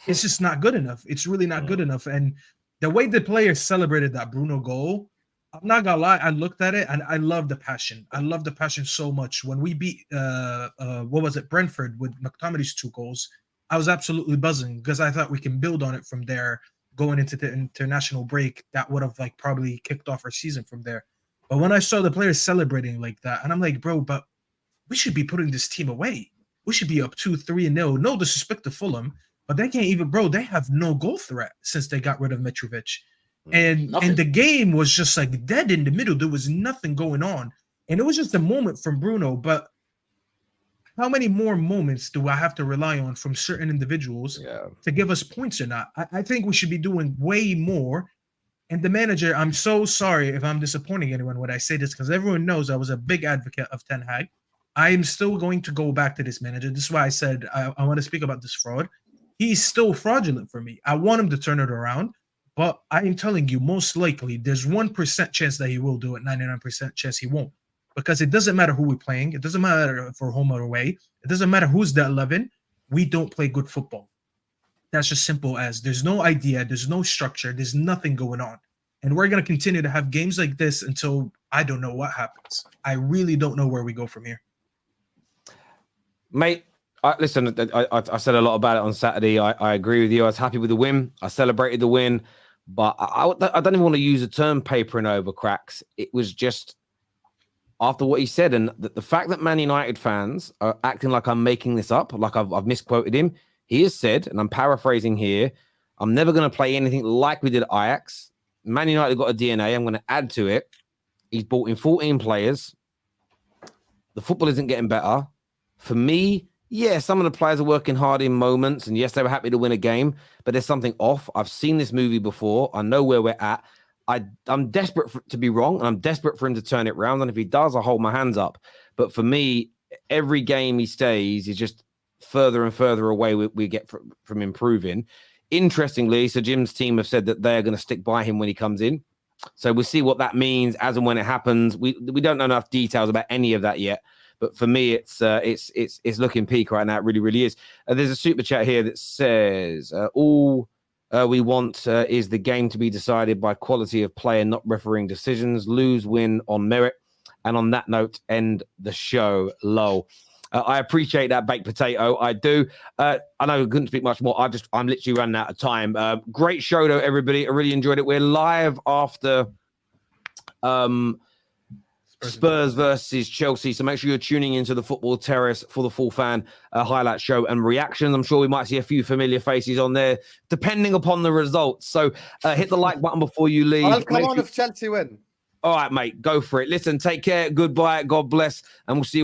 it's just not good enough. It's really not good enough. And the way the players celebrated that Bruno goal, I'm not gonna lie, I looked at it and I love the passion. I love the passion so much. When we beat what was it, Brentford, with McTominay's 2 goals, I was absolutely buzzing because I thought we can build on it from there going into the international break. That would have like probably kicked off our season from there. But when I saw the players celebrating like that, and I'm like, bro, but we should be putting this team away. We should be up 2-3-0. No disrespect to Fulham, but they can't even, bro, they have no goal threat since they got rid of Mitrovic. And the game was just like dead in the middle. There was nothing going on. And it was just a moment from Bruno. But how many more moments do I have to rely on from certain individuals to give us points or not? I think we should be doing way more. And the manager, I'm so sorry if I'm disappointing anyone when I say this, because everyone knows I was a big advocate of Ten Hag. I am still going to go back to this manager. This is why I said I want to speak about this fraud. He's still fraudulent for me. I want him to turn it around. But I am telling you, most likely, there's 1% chance that he will do it, 99% chance he won't. Because it doesn't matter who we're playing. It doesn't matter if we're home or away. It doesn't matter who's the 11. We don't play good football. That's just simple as. There's no idea. There's no structure. There's nothing going on. And we're going to continue to have games like this until I don't know what happens. I really don't know where we go from here. Mate, listen, I said a lot about it on Saturday. I agree with you. I was happy with the win. I celebrated the win. But I don't even want to use the term papering over cracks. It was just after what he said. And the fact that Man United fans are acting like I'm making this up, like I've misquoted him. He has said, and I'm paraphrasing here, I'm never going to play anything like we did at Ajax. Man United got a DNA. I'm going to add to it. He's brought in 14 players. The football isn't getting better. For me, yeah, some of the players are working hard in moments, and yes, they were happy to win a game, but there's something off. I've seen this movie before. I know where we're at. I'm desperate to be wrong, and I'm desperate for him to turn it around, and if he does, I'll hold my hands up. But for me, every game he stays is just further and further away we get from improving. Interestingly, Sir Jim's team have said that they're going to stick by him when he comes in. So we'll see what that means as and when it happens. We don't know enough details about any of that yet. But for me, it's looking peak right now. It really, really is. There's a super chat here that says, all we want is the game to be decided by quality of play and not refereeing decisions. Lose, win on merit. And on that note, end the show. Lol. I appreciate that, baked potato. I do. I know I couldn't speak much more. I'm literally running out of time. Great show, though, everybody. I really enjoyed it. We're live after Spurs versus Chelsea. So make sure you're tuning into the Football Terrace for the full fan highlight show and reactions. I'm sure we might see a few familiar faces on there, depending upon the results. So hit the like button before you leave. I'll come on if Chelsea win. All right, mate. Go for it. Listen, take care. Goodbye. God bless. And we'll see you.